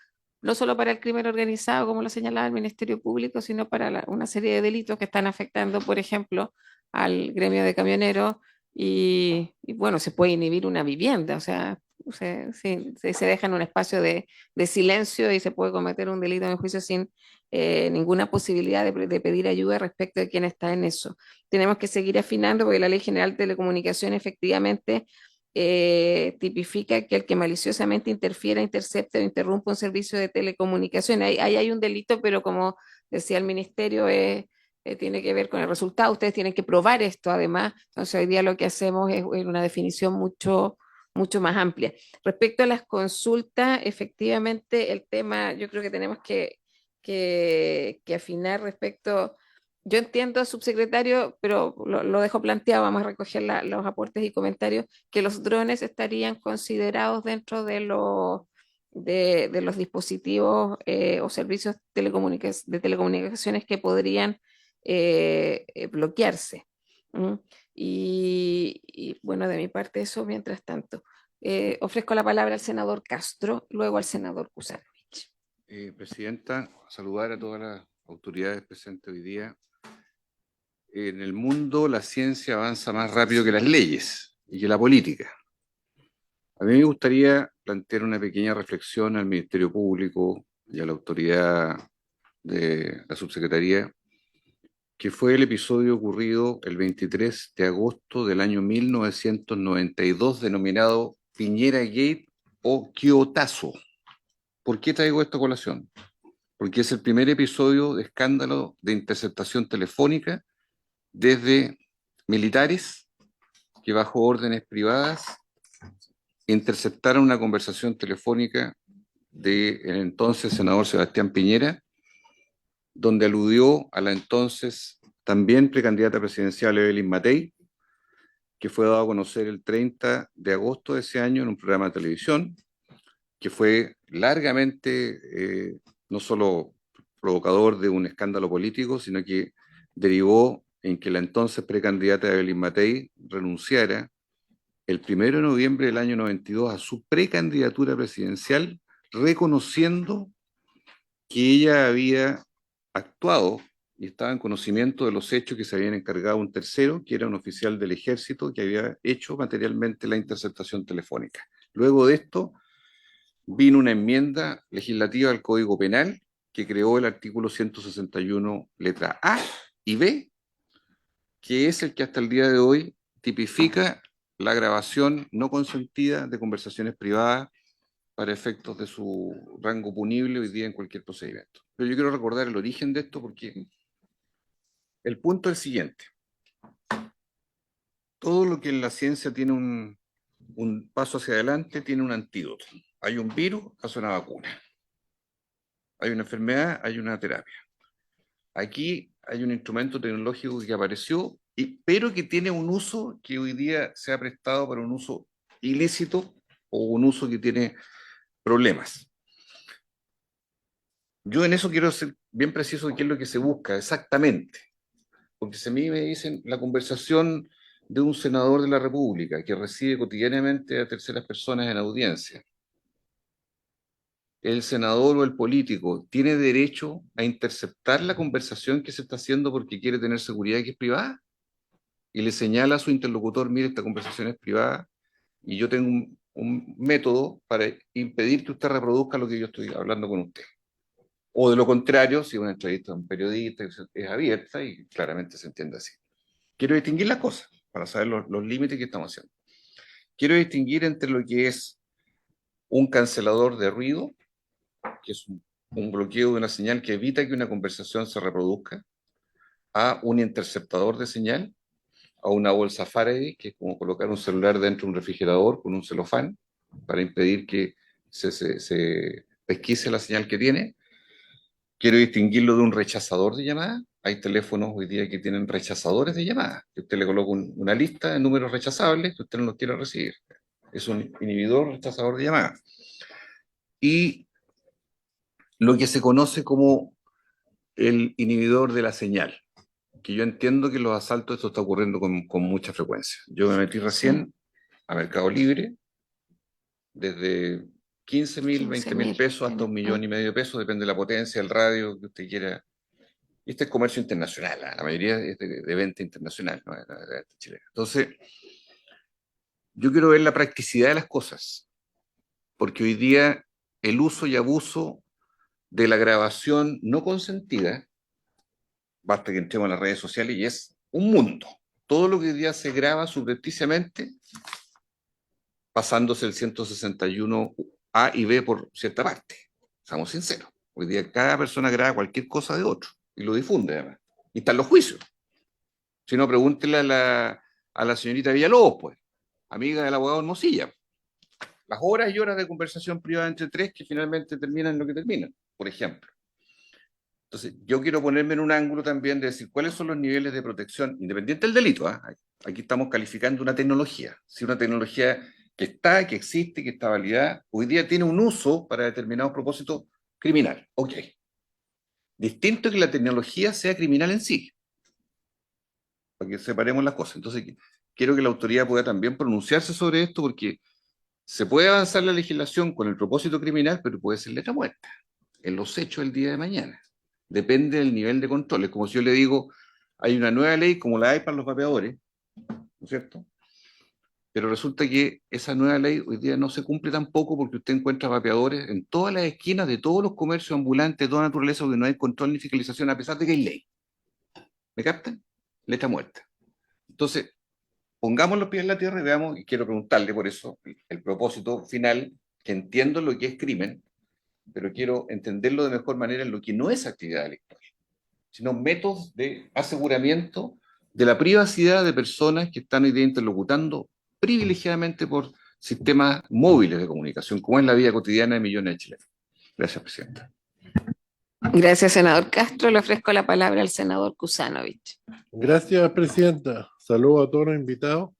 no solo para el crimen organizado, como lo señalaba el Ministerio Público, sino para una serie de delitos que están afectando, por ejemplo, al gremio de camioneros y bueno, se puede inhibir una vivienda, o sea, se deja en un espacio de silencio y se puede cometer un delito en juicio sin ninguna posibilidad de pedir ayuda respecto de quién está en eso. Tenemos que seguir afinando porque la Ley General de Telecomunicaciones efectivamente tipifica que el que maliciosamente interfiera, intercepte o interrumpa un servicio de telecomunicación. Ahí hay un delito, pero como decía el ministerio, tiene que ver con el resultado. Ustedes tienen que probar esto además. Entonces hoy día lo que hacemos es una definición mucho más amplia. Respecto a las consultas, efectivamente el tema, yo creo que tenemos que afinar respecto, yo entiendo, subsecretario, pero lo dejo planteado, vamos a recoger los aportes y comentarios, que los drones estarían considerados dentro de los dispositivos o servicios de telecomunicaciones que podrían bloquearse. ¿Mm? Y bueno, de mi parte eso, mientras tanto. Ofrezco la palabra al senador Castro, luego al senador Kusanovich. Presidenta, saludar a todas las autoridades presentes hoy día. En el mundo la ciencia avanza más rápido que las leyes y que la política. A mí me gustaría plantear una pequeña reflexión al Ministerio Público y a la autoridad de la subsecretaría, que fue el episodio ocurrido el 23 de agosto del año 1992, denominado Piñera Gate o Quiotazo. ¿Por qué traigo esta colación? Porque es el primer episodio de escándalo de interceptación telefónica desde militares que bajo órdenes privadas interceptaron una conversación telefónica del entonces senador Sebastián Piñera, donde aludió a la entonces también precandidata presidencial Evelyn Matei, que fue dado a conocer el 30 de agosto de ese año en un programa de televisión, que fue largamente no solo provocador de un escándalo político, sino que derivó en que la entonces precandidata Evelyn Matei renunciara el 1 de noviembre del año 92 a su precandidatura presidencial, reconociendo que ella había actuado y estaba en conocimiento de los hechos que se habían encargado un tercero, que era un oficial del ejército que había hecho materialmente la interceptación telefónica. Luego de esto, vino una enmienda legislativa al Código Penal que creó el artículo 161, letra A y B, que es el que hasta el día de hoy tipifica la grabación no consentida de conversaciones privadas para efectos de su rango punible hoy día en cualquier procedimiento. Pero yo quiero recordar el origen de esto porque el punto es el siguiente. Todo lo que en la ciencia tiene un paso hacia adelante tiene un antídoto. Hay un virus, hace una vacuna. Hay una enfermedad, hay una terapia. Aquí hay un instrumento tecnológico que apareció, pero que tiene un uso que hoy día se ha prestado para un uso ilícito o un uso que tiene problemas. Yo en eso quiero ser bien preciso de qué es lo que se busca exactamente. Porque si a mí me dicen la conversación de un senador de la República que recibe cotidianamente a terceras personas en audiencia, el senador o el político tiene derecho a interceptar la conversación que se está haciendo porque quiere tener seguridad de que es privada y le señala a su interlocutor, mire, esta conversación es privada y yo tengo un método para impedir que usted reproduzca lo que yo estoy hablando con usted. O de lo contrario, si una entrevista a un periodista es abierta y claramente se entiende así. Quiero distinguir las cosas para saber los límites que estamos haciendo. Quiero distinguir entre lo que es un cancelador de ruido, que es un bloqueo de una señal que evita que una conversación se reproduzca, a un interceptador de señal, a una bolsa Faraday, que es como colocar un celular dentro de un refrigerador con un celofán para impedir que se pesquise la señal que tiene. Quiero distinguirlo de un rechazador de llamadas. Hay teléfonos hoy día que tienen rechazadores de llamadas, que usted le coloca una lista de números rechazables que usted no los quiere recibir. Es un inhibidor rechazador de llamadas. Y lo que se conoce como el inhibidor de la señal, que yo entiendo que los asaltos esto está ocurriendo con mucha frecuencia. Yo me metí recién a Mercado Libre, desde 15.000, 20.000 pesos hasta 1,5 millones de pesos, depende de la potencia, el radio que usted quiera. Este es comercio internacional, la mayoría es de venta internacional, no es de venta chilena. Entonces, yo quiero ver la practicidad de las cosas. porque hoy día el uso y abuso de la grabación no consentida, basta que entremos en las redes sociales y es un mundo. Todo lo que hoy día se graba subrepticiamente, pasándose el 161A y B por cierta parte. Seamos sinceros. Hoy día cada persona graba cualquier cosa de otro y lo difunde además. Y están los juicios. Si no, pregúntele a la señorita Villalobos, pues, amiga del abogado Hermosilla. Las horas y horas de conversación privada entre tres que finalmente terminan en lo que terminan, por ejemplo. Entonces, yo quiero ponerme en un ángulo también de decir cuáles son los niveles de protección, independiente del delito. Aquí estamos calificando una tecnología. Si una tecnología que está, que existe, que está validada, hoy día tiene un uso para determinados propósitos criminal. Ok. Distinto que la tecnología sea criminal en sí. Para que separemos las cosas. Entonces, quiero que la autoridad pueda también pronunciarse sobre esto porque se puede avanzar la legislación con el propósito criminal, pero puede ser letra muerta en los hechos del día de mañana. Depende del nivel de control. Es como si yo le digo, hay una nueva ley como la hay para los vapeadores, ¿no es cierto? Pero resulta que esa nueva ley hoy día no se cumple tampoco porque usted encuentra vapeadores en todas las esquinas de todos los comercios ambulantes de toda naturaleza donde no hay control ni fiscalización a pesar de que hay ley. ¿Me captan? Letra muerta. Entonces, pongamos los pies en la tierra y veamos, y quiero preguntarle por eso, el propósito final, que entiendo lo que es crimen, pero quiero entenderlo de mejor manera en lo que no es actividad delictual, sino métodos de aseguramiento de la privacidad de personas que están hoy día interlocutando privilegiadamente por sistemas móviles de comunicación, como es la vida cotidiana de millones de chilenos. Gracias, Presidenta. Gracias, senador Castro. Le ofrezco la palabra al senador Kusanovich. Gracias, Presidenta. Saludos a todos los invitados.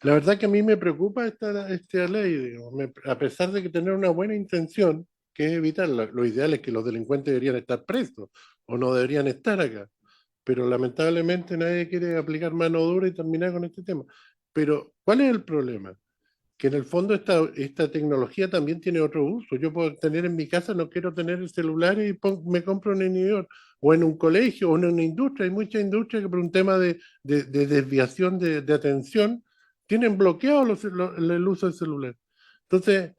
La verdad que a mí me preocupa esta ley, digamos, a pesar de que tener una buena intención, que es evitarla. Lo ideal es que los delincuentes deberían estar presos o no deberían estar acá. Pero lamentablemente nadie quiere aplicar mano dura y terminar con este tema. Pero, ¿cuál es el problema? Que en el fondo esta tecnología también tiene otro uso. Yo puedo tener en mi casa, no quiero tener el celular y me compro un inhibidor. O en un colegio, o en una industria. Hay muchas industrias que por un tema de desviación de atención tienen bloqueado el uso del celular. Entonces,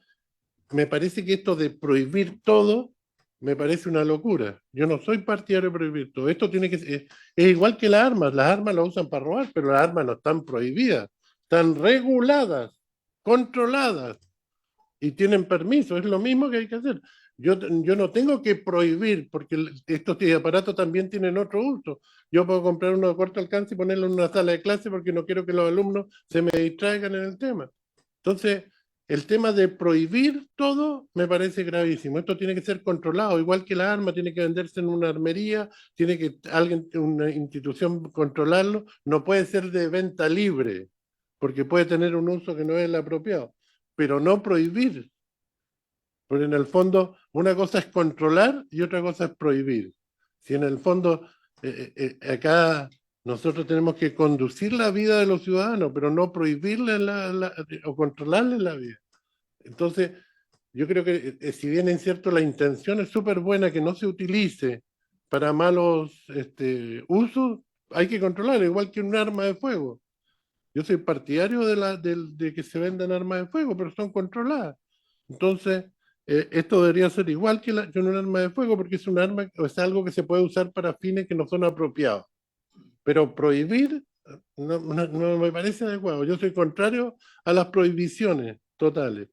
me parece que esto de prohibir todo me parece una locura. Yo no soy partidario de prohibir todo. Esto tiene que ser, es igual que las armas. Las armas las usan para robar, pero las armas no están prohibidas, están reguladas, controladas y tienen permiso. Es lo mismo que hay que hacer. Yo no tengo que prohibir, porque estos aparatos también tienen otro uso. Yo puedo comprar uno de corto alcance y ponerlo en una sala de clase porque no quiero que los alumnos se me distraigan en el tema. Entonces, el tema de prohibir todo me parece gravísimo. Esto tiene que ser controlado, igual que la arma tiene que venderse en una armería, tiene que una institución controlarlo, no puede ser de venta libre, porque puede tener un uso que no es el apropiado, pero no prohibir. Porque en el fondo una cosa es controlar y otra cosa es prohibir. Si en el fondo acá nosotros tenemos que conducir la vida de los ciudadanos, pero no prohibirle o controlarle la vida. Entonces, yo creo que si bien es cierto la intención es súper buena, que no se utilice para malos usos, hay que controlar, igual que un arma de fuego. Yo soy partidario de que se vendan armas de fuego, pero son controladas. Entonces, esto debería ser igual que un arma de fuego, porque es un arma, o es algo que se puede usar para fines que no son apropiados. Pero prohibir no me parece adecuado. Yo soy contrario a las prohibiciones totales.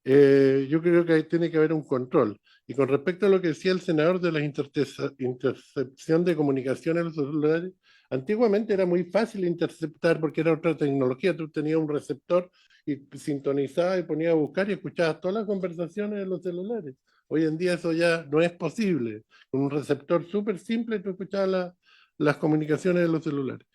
Yo creo que ahí tiene que haber un control. Y con respecto a lo que decía el senador de la intercepción de comunicaciones en los celulares, antiguamente era muy fácil interceptar porque era otra tecnología. Tú tenías un receptor y sintonizabas y ponías a buscar y escuchabas todas las conversaciones de los celulares. Hoy en día eso ya no es posible. Con un receptor súper simple tú escuchabas las comunicaciones de los celulares.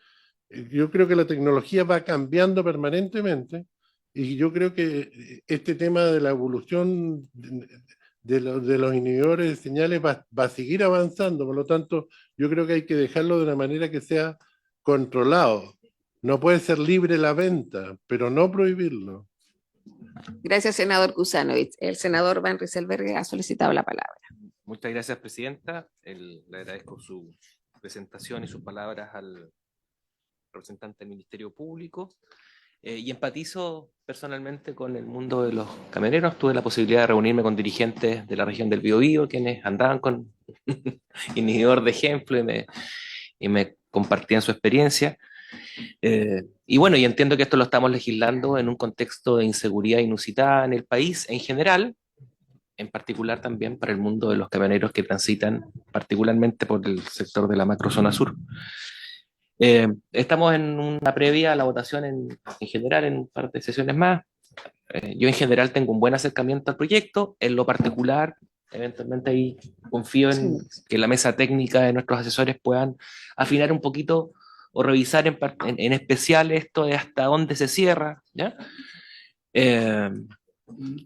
Yo creo que la tecnología va cambiando permanentemente y yo creo que este tema de la evolución de los inhibidores de señales va a seguir avanzando, por lo tanto yo creo que hay que dejarlo de una manera que sea controlado. No puede ser libre la venta, pero no prohibirlo. Gracias, senador Kusanovich. El senador Van Rieselberg ha solicitado la palabra. Muchas gracias, Presidenta. Le agradezco su presentación y sus palabras al representante del Ministerio Público. Y empatizo personalmente con el mundo de los camioneros. Tuve la posibilidad de reunirme con dirigentes de la región del Biobío, quienes andaban con inhibidor de ejemplo y me compartían su experiencia. Y bueno, y entiendo que esto lo estamos legislando en un contexto de inseguridad inusitada en el país en general, en particular también para el mundo de los camioneros que transitan particularmente por el sector de la macrozona sur. Estamos en una previa a la votación en general, en un par de sesiones más. Yo en general tengo un buen acercamiento al proyecto, en lo particular, eventualmente ahí confío en que la mesa técnica de nuestros asesores puedan afinar un poquito o revisar en especial esto de hasta dónde se cierra, ¿ya?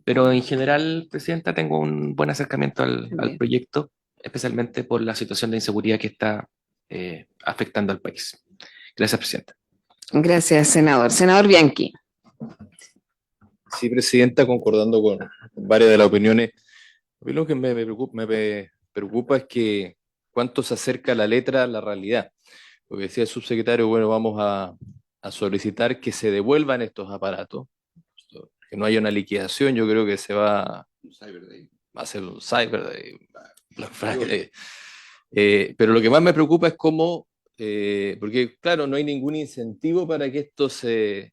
Pero en general, Presidenta, tengo un buen acercamiento al proyecto, especialmente por la situación de inseguridad que está afectando al país. Gracias, Presidenta. Gracias, senador. Senador Bianchi. Sí, Presidenta, concordando con varias de las opiniones. A mí lo que me preocupa es que cuánto se acerca la letra a la realidad. Porque decía el subsecretario, bueno, vamos a solicitar que se devuelvan estos aparatos, que no haya una liquidación. Yo creo que se va a hacer un Cyber Day, Black Friday. Pero lo que más me preocupa es cómo, porque claro, no hay ningún incentivo para que esto se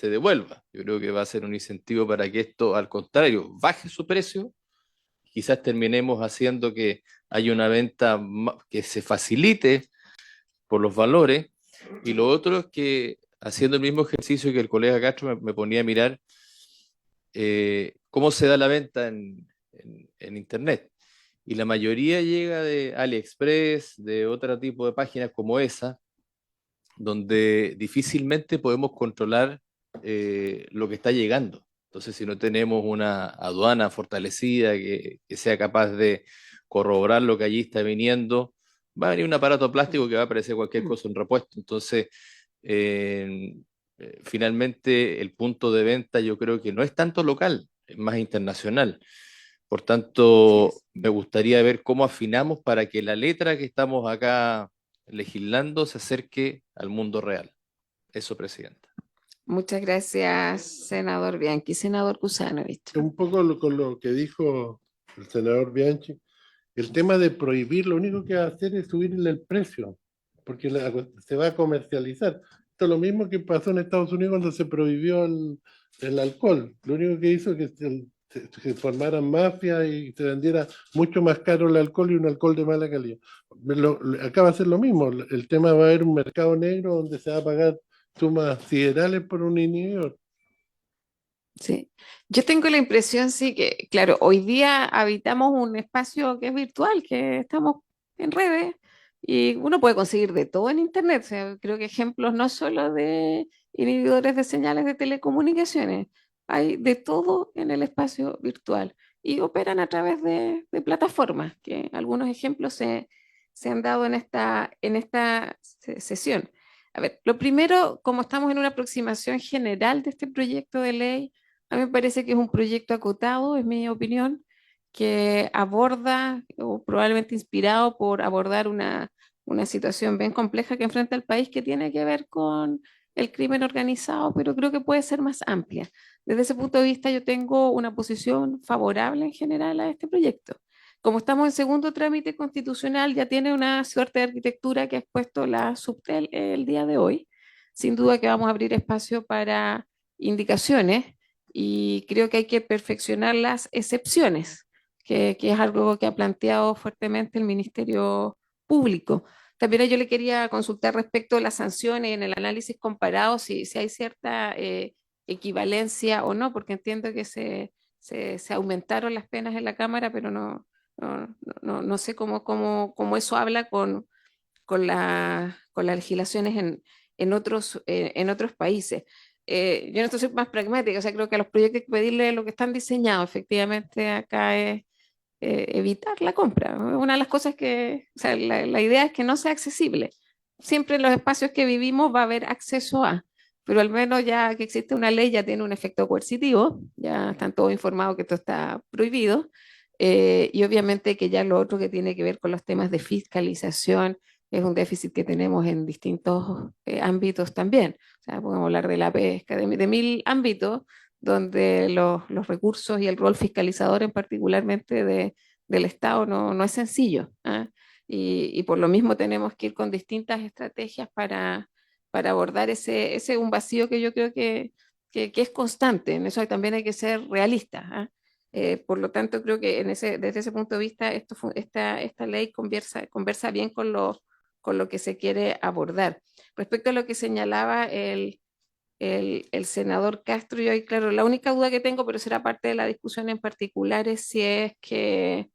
devuelva. Yo creo que va a ser un incentivo para que esto, al contrario, baje su precio. Quizás terminemos haciendo que haya una venta que se facilite por los valores. Y lo otro es que, haciendo el mismo ejercicio que el colega Castro me ponía a mirar, cómo se da la venta en Internet. Y la mayoría llega de AliExpress, de otro tipo de páginas como esa, donde difícilmente podemos controlar lo que está llegando. Entonces, si no tenemos una aduana fortalecida que sea capaz de corroborar lo que allí está viniendo, va a venir un aparato plástico que va a aparecer cualquier cosa en repuesto. Entonces, finalmente, el punto de venta yo creo que no es tanto local, es más internacional. Por tanto, me gustaría ver cómo afinamos para que la letra que estamos acá legislando se acerque al mundo real. Eso, Presidenta. Muchas gracias, senador Bianchi. Senador Kusanovich. Un poco con lo que dijo el senador Bianchi, el tema de prohibir, lo único que va a hacer es subirle el precio, porque se va a comercializar. Esto es lo mismo que pasó en Estados Unidos cuando se prohibió el alcohol. Lo único que hizo es que se formaran mafias y se vendiera mucho más caro el alcohol y un alcohol de mala calidad. Acá va a ser lo mismo. El tema va a haber un mercado negro donde se va a pagar sumas siderales por un inhibidor. Sí, yo tengo la impresión, sí, que, claro, hoy día habitamos un espacio que es virtual, que estamos en redes y uno puede conseguir de todo en Internet. O sea, creo que ejemplos no solo de inhibidores de señales de telecomunicaciones, hay de todo en el espacio virtual y operan a través de plataformas, que algunos ejemplos se han dado en esta sesión. A ver, lo primero, como estamos en una aproximación general de este proyecto de ley, a mí me parece que es un proyecto acotado, es mi opinión, que aborda, o probablemente inspirado por abordar una situación bien compleja que enfrenta el país que tiene que ver con el crimen organizado, pero creo que puede ser más amplia. Desde ese punto de vista, yo tengo una posición favorable en general a este proyecto. Como estamos en segundo trámite constitucional, ya tiene una suerte de arquitectura que ha expuesto la Subtel el día de hoy. Sin duda que vamos a abrir espacio para indicaciones y creo que hay que perfeccionar las excepciones, que es algo que ha planteado fuertemente el Ministerio Público. También yo le quería consultar respecto a las sanciones en el análisis comparado, si hay cierta equivalencia o no, porque entiendo que se aumentaron las penas en la Cámara, pero no sé cómo eso habla con las legislaciones en otros países. Yo en esto soy más pragmática, o sea, creo que a los proyectos hay que pedirle lo que están diseñados. Efectivamente, acá es evitar la compra. Una de las cosas que, o sea, la idea es que no sea accesible. Siempre en los espacios que vivimos va a haber acceso a, pero al menos ya que existe una ley ya tiene un efecto coercitivo, ya están todos informados que esto está prohibido, y obviamente que ya lo otro que tiene que ver con los temas de fiscalización es un déficit que tenemos en distintos ámbitos también. O sea, podemos hablar de la pesca, de mil ámbitos donde los recursos y el rol fiscalizador en particularmente del Estado no es sencillo. ¿Ah? Y por lo mismo tenemos que ir con distintas estrategias para abordar ese un vacío que yo creo que es constante. En eso también hay que ser realistas. ¿Ah? Por lo tanto, creo que desde ese punto de vista, esta ley conversa bien con lo que se quiere abordar. Respecto a lo que señalaba el senador Castro, yo ahí, claro, la única duda que tengo, pero será parte de la discusión en particular, es si es que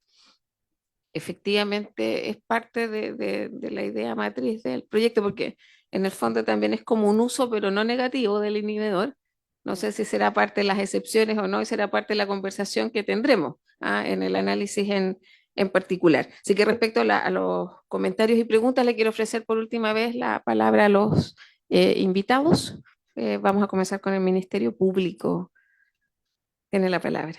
efectivamente es parte de la idea matriz del proyecto, porque en el fondo también es como un uso, pero no negativo del inhibidor. No sé si será parte de las excepciones o no, y será parte de la conversación que tendremos en el análisis en particular. Así que respecto a los comentarios y preguntas, le quiero ofrecer por última vez la palabra a los invitados. Vamos a comenzar con el Ministerio Público. Tiene la palabra.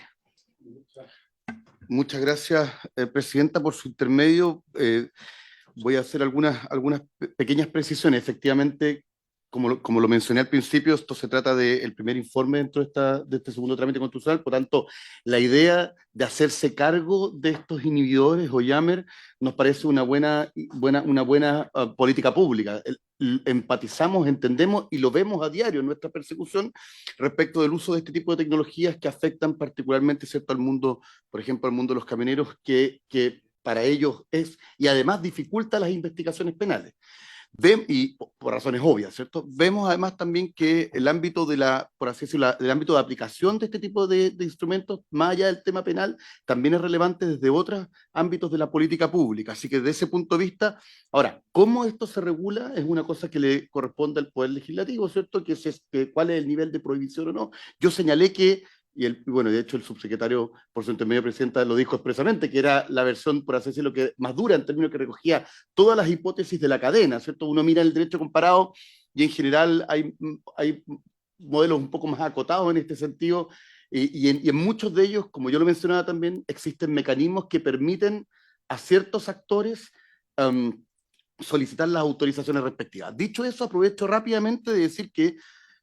Muchas gracias, Presidenta, por su intermedio. Voy a hacer algunas pequeñas precisiones. Efectivamente, como lo mencioné al principio, esto se trata del primer informe dentro de este segundo trámite constitucional. Por tanto, la idea de hacerse cargo de estos inhibidores o jammers nos parece una buena política pública. Empatizamos, entendemos y lo vemos a diario en nuestra persecución respecto del uso de este tipo de tecnologías que afectan particularmente, ¿cierto?, al mundo, por ejemplo, al mundo de los camioneros, que para ellos es, y además dificulta las investigaciones penales. Y por razones obvias, ¿cierto? Vemos además también que el ámbito por así decirlo, el ámbito de aplicación de este tipo de instrumentos, más allá del tema penal, también es relevante desde otros ámbitos de la política pública. Así que desde ese punto de vista, ahora, ¿cómo esto se regula? Es una cosa que le corresponde al Poder Legislativo, ¿cierto? ¿Cuál es el nivel de prohibición o no? Yo señalé que bueno, de hecho el subsecretario, por su intermedio, Presidenta, lo dijo expresamente, que era la versión, por así decirlo, que más dura en términos que recogía todas las hipótesis de la cadena, ¿cierto? Uno mira el derecho comparado y en general hay modelos un poco más acotados en este sentido, y en muchos de ellos, como yo lo mencionaba también, existen mecanismos que permiten a ciertos actores solicitar las autorizaciones respectivas. Dicho eso, aprovecho rápidamente de decir que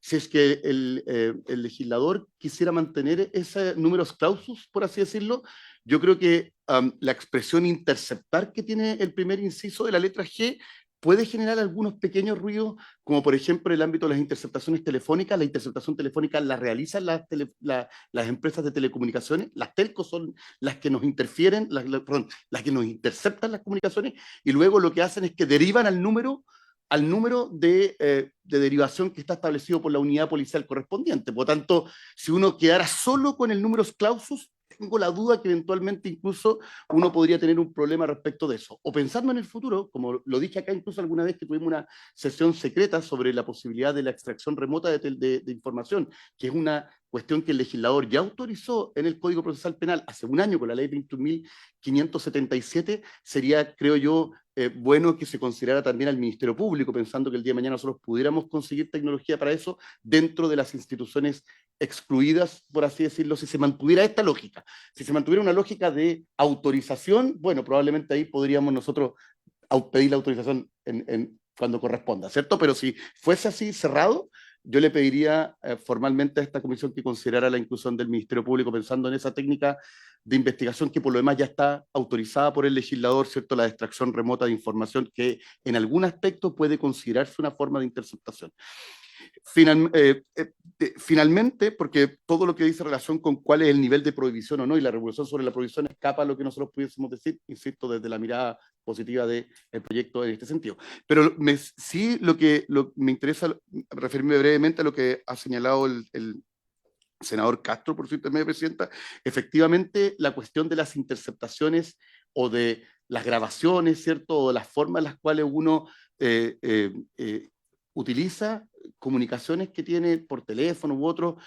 si es que el legislador quisiera mantener ese numerus clausus, por así decirlo, yo creo que la expresión interceptar que tiene el primer inciso de la letra G puede generar algunos pequeños ruidos, como por ejemplo el ámbito de las interceptaciones telefónicas. La interceptación telefónica la realizan las empresas de telecomunicaciones, las telcos son las que nos interfieren, las que nos interceptan las comunicaciones, y luego lo que hacen es que derivan al número de derivación que está establecido por la unidad policial correspondiente. Por lo tanto, si uno quedara solo con el numerus clausus, tengo la duda que eventualmente incluso uno podría tener un problema respecto de eso. O pensando en el futuro, como lo dije acá incluso alguna vez que tuvimos una sesión secreta sobre la posibilidad de la extracción remota de información, que es una cuestión que el legislador ya autorizó en el Código Procesal Penal hace un año con la ley 21.577, sería, creo yo, bueno que se considerara también al Ministerio Público, pensando que el día de mañana nosotros pudiéramos conseguir tecnología para eso dentro de las instituciones excluidas, por así decirlo, si se mantuviera esta lógica. Si se mantuviera una lógica de autorización, bueno, probablemente ahí podríamos nosotros pedir la autorización cuando corresponda, ¿cierto? Pero si fuese así cerrado, yo le pediría formalmente a esta comisión que considerara la inclusión del Ministerio Público pensando en esa técnica de investigación que por lo demás ya está autorizada por el legislador, ¿cierto? La extracción remota de información que en algún aspecto puede considerarse una forma de interceptación. Finalmente, porque todo lo que dice relación con cuál es el nivel de prohibición o no, y la regulación sobre la prohibición escapa a lo que nosotros pudiésemos decir, insisto, desde la mirada positiva del proyecto en este sentido. Pero sí me interesa referirme brevemente a lo que ha señalado el senador Castro, por su intermedio, Presidenta. Efectivamente, la cuestión de las interceptaciones o de las grabaciones, ¿cierto?, o las formas en las cuales uno utiliza comunicaciones que tiene por teléfono u otro,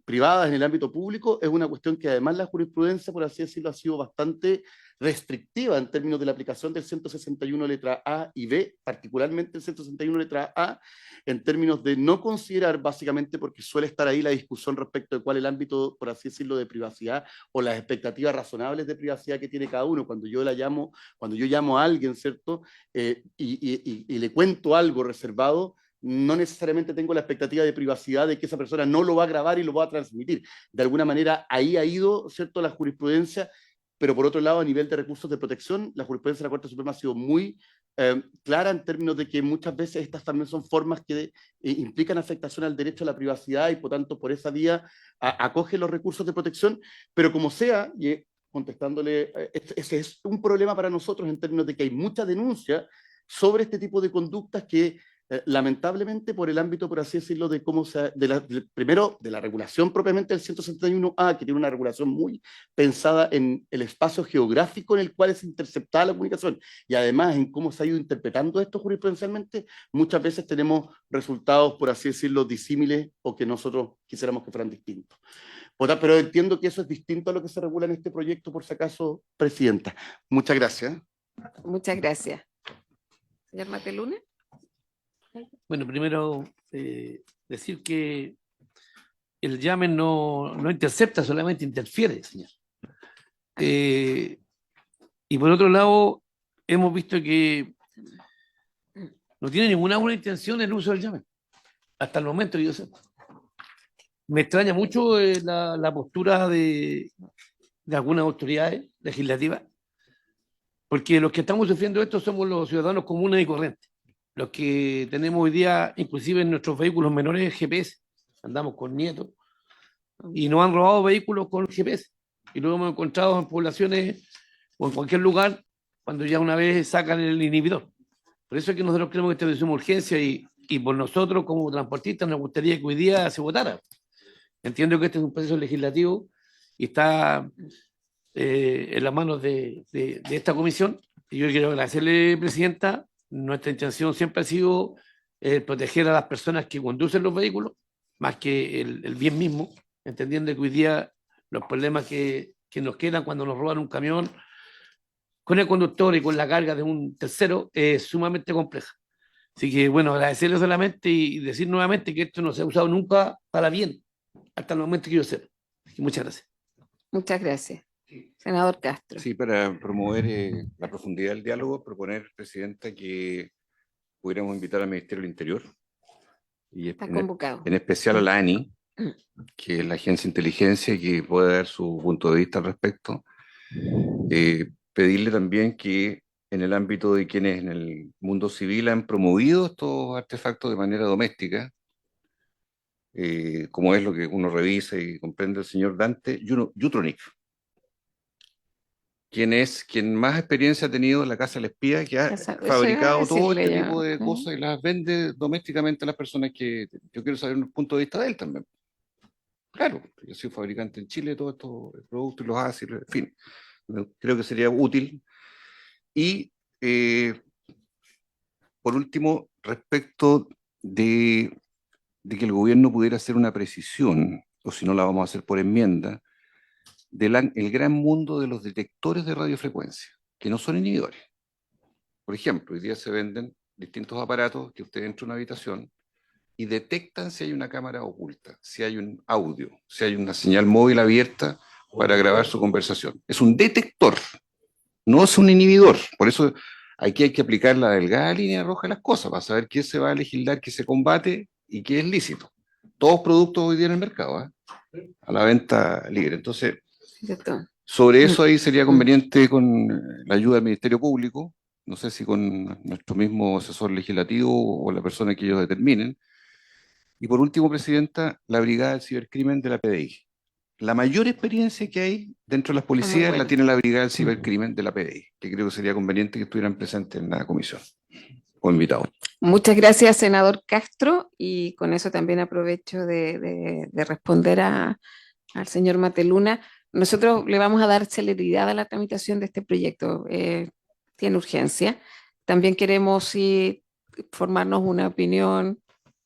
privadas en el ámbito público, es una cuestión que además la jurisprudencia, por así decirlo, ha sido bastante restrictiva en términos de la aplicación del 161 letra A y B, particularmente el 161 letra A, en términos de no considerar, básicamente porque suele estar ahí la discusión respecto de cuál es el ámbito, por así decirlo, de privacidad o las expectativas razonables de privacidad que tiene cada uno. Cuando yo llamo a alguien, ¿cierto? Y le cuento algo reservado, no necesariamente tengo la expectativa de privacidad de que esa persona no lo va a grabar y lo va a transmitir. De alguna manera, ahí ha ido, ¿cierto?, la jurisprudencia, pero por otro lado, a nivel de recursos de protección, la jurisprudencia de la Corte Suprema ha sido muy clara en términos de que muchas veces estas también son formas que implican afectación al derecho a la privacidad y por tanto por esa vía acoge los recursos de protección, pero como sea, y contestándole, ese es un problema para nosotros en términos de que hay mucha denuncia sobre este tipo de conductas que lamentablemente por el ámbito, por así decirlo, de cómo primero de la regulación propiamente del 161A, que tiene una regulación muy pensada en el espacio geográfico en el cual es interceptada la comunicación, y además en cómo se ha ido interpretando esto jurisprudencialmente, muchas veces tenemos resultados, por así decirlo, disímiles o que nosotros quisiéramos que fueran distintos. Pero entiendo que eso es distinto a lo que se regula en este proyecto, por si acaso, Presidenta. Muchas gracias. Muchas gracias. Señor Mateluna. Bueno, primero decir que el llame no intercepta, solamente interfiere, señor. Y por otro lado, hemos visto que no tiene ninguna buena intención el uso del llame, hasta el momento que yo sé. Me extraña mucho la postura de algunas autoridades legislativas, porque los que estamos sufriendo esto somos los ciudadanos comunes y corrientes. Los que tenemos hoy día, inclusive en nuestros vehículos menores, GPS, andamos con nietos, y nos han robado vehículos con GPS, y lo hemos encontrado en poblaciones o en cualquier lugar, cuando ya una vez sacan el inhibidor. Por eso es que nosotros creemos que esta es una urgencia, y por nosotros como transportistas nos gustaría que hoy día se votara. Entiendo que este es un proceso legislativo, y está en las manos de esta comisión, y yo quiero agradecerle, Presidenta. Nuestra intención siempre ha sido proteger a las personas que conducen los vehículos, más que el bien mismo, entendiendo que hoy día los problemas que nos quedan cuando nos roban un camión con el conductor y con la carga de un tercero es sumamente compleja. Así que, bueno, agradecerle solamente y decir nuevamente que esto no se ha usado nunca para bien, hasta el momento que yo sepa. Muchas gracias. Muchas gracias. Senador Castro. Sí, para promover la profundidad del diálogo, proponer, Presidenta, que pudiéramos invitar al Ministerio del Interior y Está convocado. en especial a la ANI, que es la agencia de inteligencia, que puede dar su punto de vista al respecto. Pedirle también que en el ámbito de quienes en el mundo civil han promovido estos artefactos de manera doméstica, como es lo que uno revisa y comprende el señor Dante Jutronik, quien más experiencia ha tenido en la Casa del Espía, que ha fabricado todo este tipo de cosas y las vende domésticamente a las personas que... Yo quiero saber un punto de vista de él también. Claro, yo soy fabricante en Chile de todos estos productos y los hace, en fin. Creo que sería útil. Y por último, respecto de que el gobierno pudiera hacer una precisión, o si no la vamos a hacer por enmienda, el gran mundo de los detectores de radiofrecuencia, que no son inhibidores. Por ejemplo, hoy día se venden distintos aparatos que usted entra a una habitación y detectan si hay una cámara oculta, si hay un audio, si hay una señal móvil abierta para grabar su conversación. Es un detector, no es un inhibidor. Por eso aquí hay que aplicar la delgada línea roja de las cosas, para saber qué se va a legislar, qué se combate y qué es lícito. Todos productos hoy día en el mercado, a la venta libre. Entonces, sobre eso ahí sería conveniente con la ayuda del Ministerio Público, no sé si con nuestro mismo asesor legislativo o la persona que ellos determinen. Y por último, Presidenta, la Brigada del Cibercrimen de la PDI. La mayor experiencia que hay dentro de las policías la tiene la Brigada del Cibercrimen de la PDI, que creo que sería conveniente que estuvieran presentes en la comisión o invitados. Muchas gracias, senador Castro, y con eso también aprovecho de responder al señor Mateluna. Nosotros le vamos a dar celeridad a la tramitación de este proyecto. Tiene urgencia. También queremos formarnos una opinión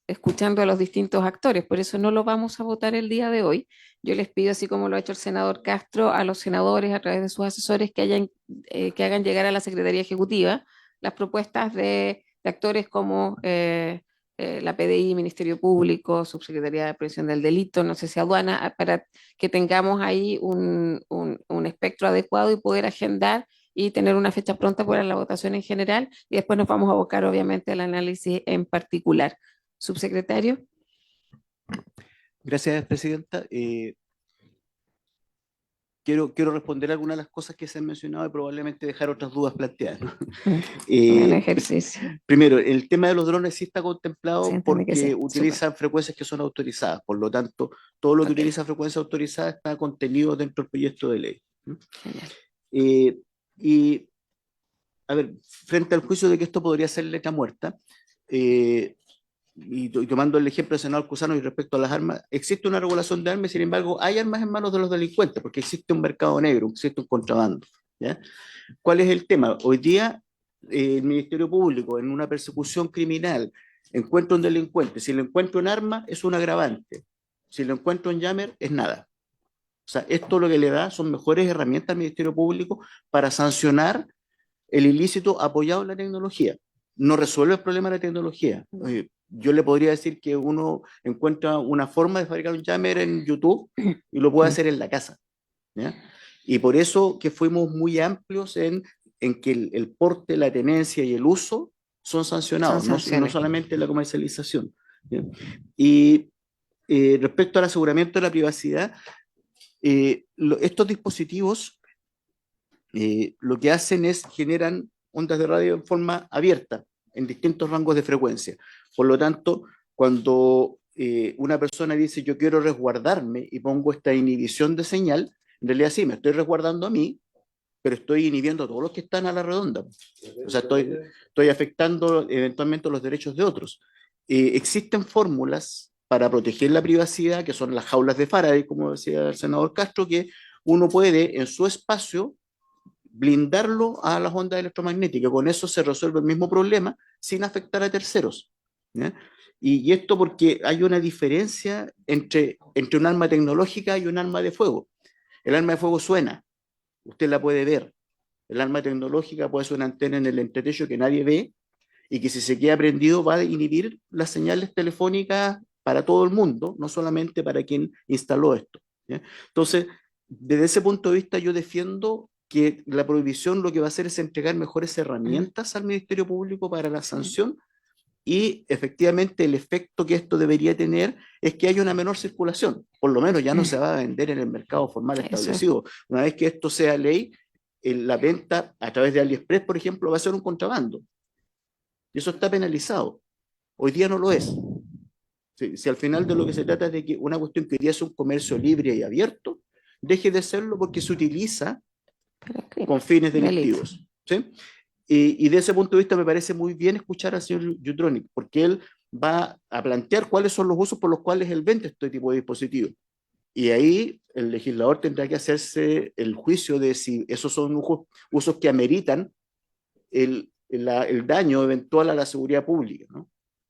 escuchando a los distintos actores. Por eso no lo vamos a votar el día de hoy. Yo les pido, así como lo ha hecho el senador Castro, a los senadores a través de sus asesores que hagan llegar a la Secretaría Ejecutiva las propuestas de actores como la PDI, Ministerio Público, Subsecretaría de Prevención del Delito, no sé si aduana, para que tengamos ahí un espectro adecuado y poder agendar y tener una fecha pronta para la votación en general, y después nos vamos a abocar obviamente al análisis en particular. Subsecretario. Gracias, Presidenta. Quiero responder algunas de las cosas que se han mencionado y probablemente dejar otras dudas planteadas, ¿no? Buen ejercicio. Primero, el tema de los drones sí está contemplado Siéntame que porque sí, utilizan frecuencias que son autorizadas. Por lo tanto, todo lo que utiliza frecuencia autorizada está contenido dentro del proyecto de ley, ¿no? Y, a ver, frente al juicio de que esto podría ser letra muerta, y tomando el ejemplo del senador Cusano y respecto a las armas, existe una regulación de armas, sin embargo, hay armas en manos de los delincuentes, porque existe un mercado negro, existe un contrabando, ¿ya? ¿Cuál es el tema? Hoy día, el Ministerio Público, en una persecución criminal, encuentra un delincuente. Si le encuentra un arma, es un agravante. Si le encuentra un jammer, es nada. O sea, esto lo que le da son mejores herramientas al Ministerio Público para sancionar el ilícito apoyado en la tecnología. No resuelve el problema de la tecnología. Yo le podría decir que uno encuentra una forma de fabricar un jammer en YouTube y lo puede hacer en la casa, ¿ya? Y por eso que fuimos muy amplios en que el porte, la tenencia y el uso son sancionados, no solamente la comercialización, ¿ya? Y respecto al aseguramiento de la privacidad, estos dispositivos lo que hacen es generan ondas de radio en forma abierta, en distintos rangos de frecuencia. Por lo tanto, cuando una persona dice yo quiero resguardarme y pongo esta inhibición de señal, en realidad sí, me estoy resguardando a mí, pero estoy inhibiendo a todos los que están a la redonda. O sea, estoy afectando eventualmente los derechos de otros. Existen fórmulas para proteger la privacidad, que son las jaulas de Faraday, como decía el senador Castro, que uno puede en su espacio blindarlo a las ondas electromagnéticas. Con eso se resuelve el mismo problema sin afectar a terceros, ¿ya? Y esto porque hay una diferencia entre un arma tecnológica y un arma de fuego. El arma de fuego suena, usted la puede ver. El arma tecnológica puede ser una antena en el entretecho que nadie ve y que si se queda prendido va a inhibir las señales telefónicas para todo el mundo, no solamente para quien instaló esto, ¿ya? Entonces, desde ese punto de vista yo defiendo que la prohibición lo que va a hacer es entregar mejores herramientas al Ministerio Público para la sanción, y efectivamente el efecto que esto debería tener es que haya una menor circulación. Por lo menos ya no se va a vender en el mercado formal establecido. Una vez que esto sea ley, la venta a través de AliExpress, por ejemplo, va a ser un contrabando. Y eso está penalizado. Hoy día no lo es. Si al final de lo que se trata es de que una cuestión que hoy día es un comercio libre y abierto, deje de serlo porque se utiliza con fines delictivos, ¿sí? Y de ese punto de vista me parece muy bien escuchar al señor Yutronic, porque él va a plantear cuáles son los usos por los cuales él vende este tipo de dispositivos. Y ahí el legislador tendrá que hacerse el juicio de si esos son usos que ameritan el daño eventual a la seguridad pública, ¿no?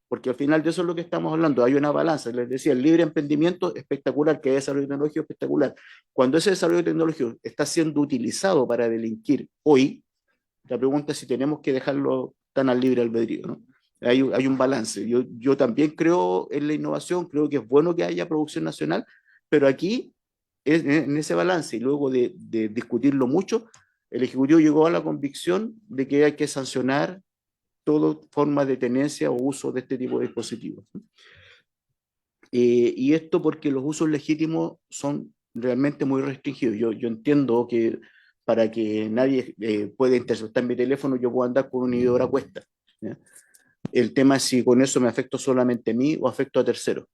Porque al final de eso es lo que estamos hablando. Hay una balanza. Les decía, el libre emprendimiento espectacular, que hay desarrollo tecnológico espectacular. Cuando ese desarrollo tecnológico está siendo utilizado para delinquir hoy, la pregunta es si tenemos que dejarlo tan al libre albedrío, ¿no? Hay un balance. Yo también creo en la innovación, creo que es bueno que haya producción nacional, pero aquí, en ese balance, y luego de discutirlo mucho, el Ejecutivo llegó a la convicción de que hay que sancionar toda forma de tenencia o uso de este tipo de dispositivos. Y esto porque los usos legítimos son realmente muy restringidos. Yo entiendo que para que nadie pueda interceptar mi teléfono, yo puedo andar con un inhibidor a cuesta, ¿ya? El tema es si con eso me afecto solamente a mí o afecto a terceros.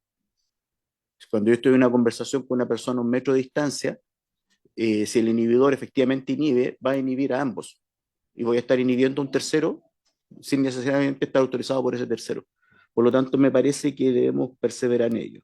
Cuando yo estoy en una conversación con una persona a 1 metro de distancia, si el inhibidor efectivamente inhibe, va a inhibir a ambos. Y voy a estar inhibiendo a un tercero sin necesariamente estar autorizado por ese tercero. Por lo tanto, me parece que debemos perseverar en ello.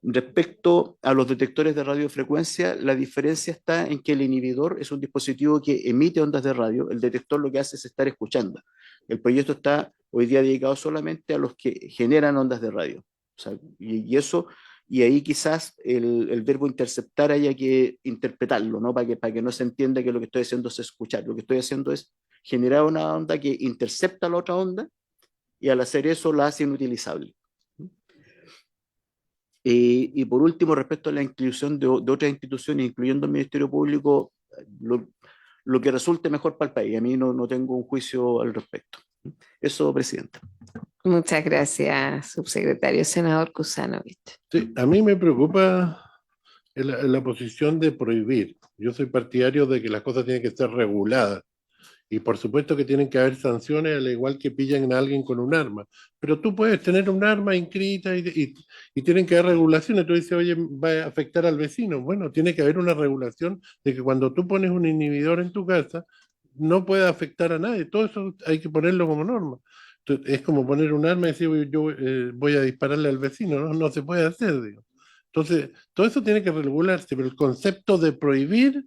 Respecto a los detectores de radiofrecuencia, la diferencia está en que el inhibidor es un dispositivo que emite ondas de radio, el detector lo que hace es estar escuchando. El proyecto está hoy día dedicado solamente a los que generan ondas de radio. sea, y ahí quizás el verbo interceptar haya que interpretarlo, ¿no? Para que no se entienda que lo que estoy haciendo es escuchar. Lo que estoy haciendo es generar una onda que intercepta la otra onda y al hacer eso la hace inutilizable. Y por último, respecto a la inclusión de otras instituciones, incluyendo el Ministerio Público, lo que resulte mejor para el país. A mí no tengo un juicio al respecto. Eso, Presidenta. Muchas gracias, subsecretario. Senador Kuzanovich. Sí, a mí me preocupa la posición de prohibir. Yo soy partidario de que las cosas tienen que ser reguladas. Y por supuesto que tienen que haber sanciones, al igual que pillan a alguien con un arma. Pero tú puedes tener un arma inscrita y tienen que haber regulaciones. Tú dices, oye, va a afectar al vecino. Bueno, tiene que haber una regulación de que cuando tú pones un inhibidor en tu casa, no puede afectar a nadie. Todo eso hay que ponerlo como norma. Entonces, es como poner un arma y decir, yo voy a dispararle al vecino. No, no se puede hacer, digo. Entonces, todo eso tiene que regularse, pero el concepto de prohibir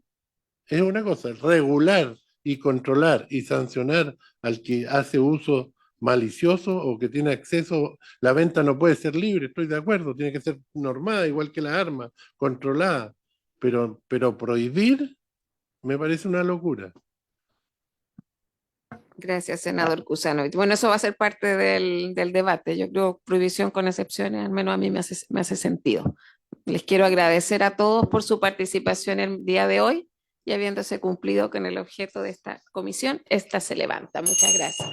es una cosa, regular y controlar y sancionar al que hace uso malicioso o que tiene acceso, la venta no puede ser libre, estoy de acuerdo, tiene que ser normada, igual que la arma, controlada, pero prohibir me parece una locura. Gracias, senador Kuzanovich. Bueno, eso va a ser parte del debate. Yo creo prohibición con excepciones, al menos a mí me hace sentido. Les quiero agradecer a todos por su participación el día de hoy y habiéndose cumplido con el objeto de esta comisión, esta se levanta. Muchas gracias.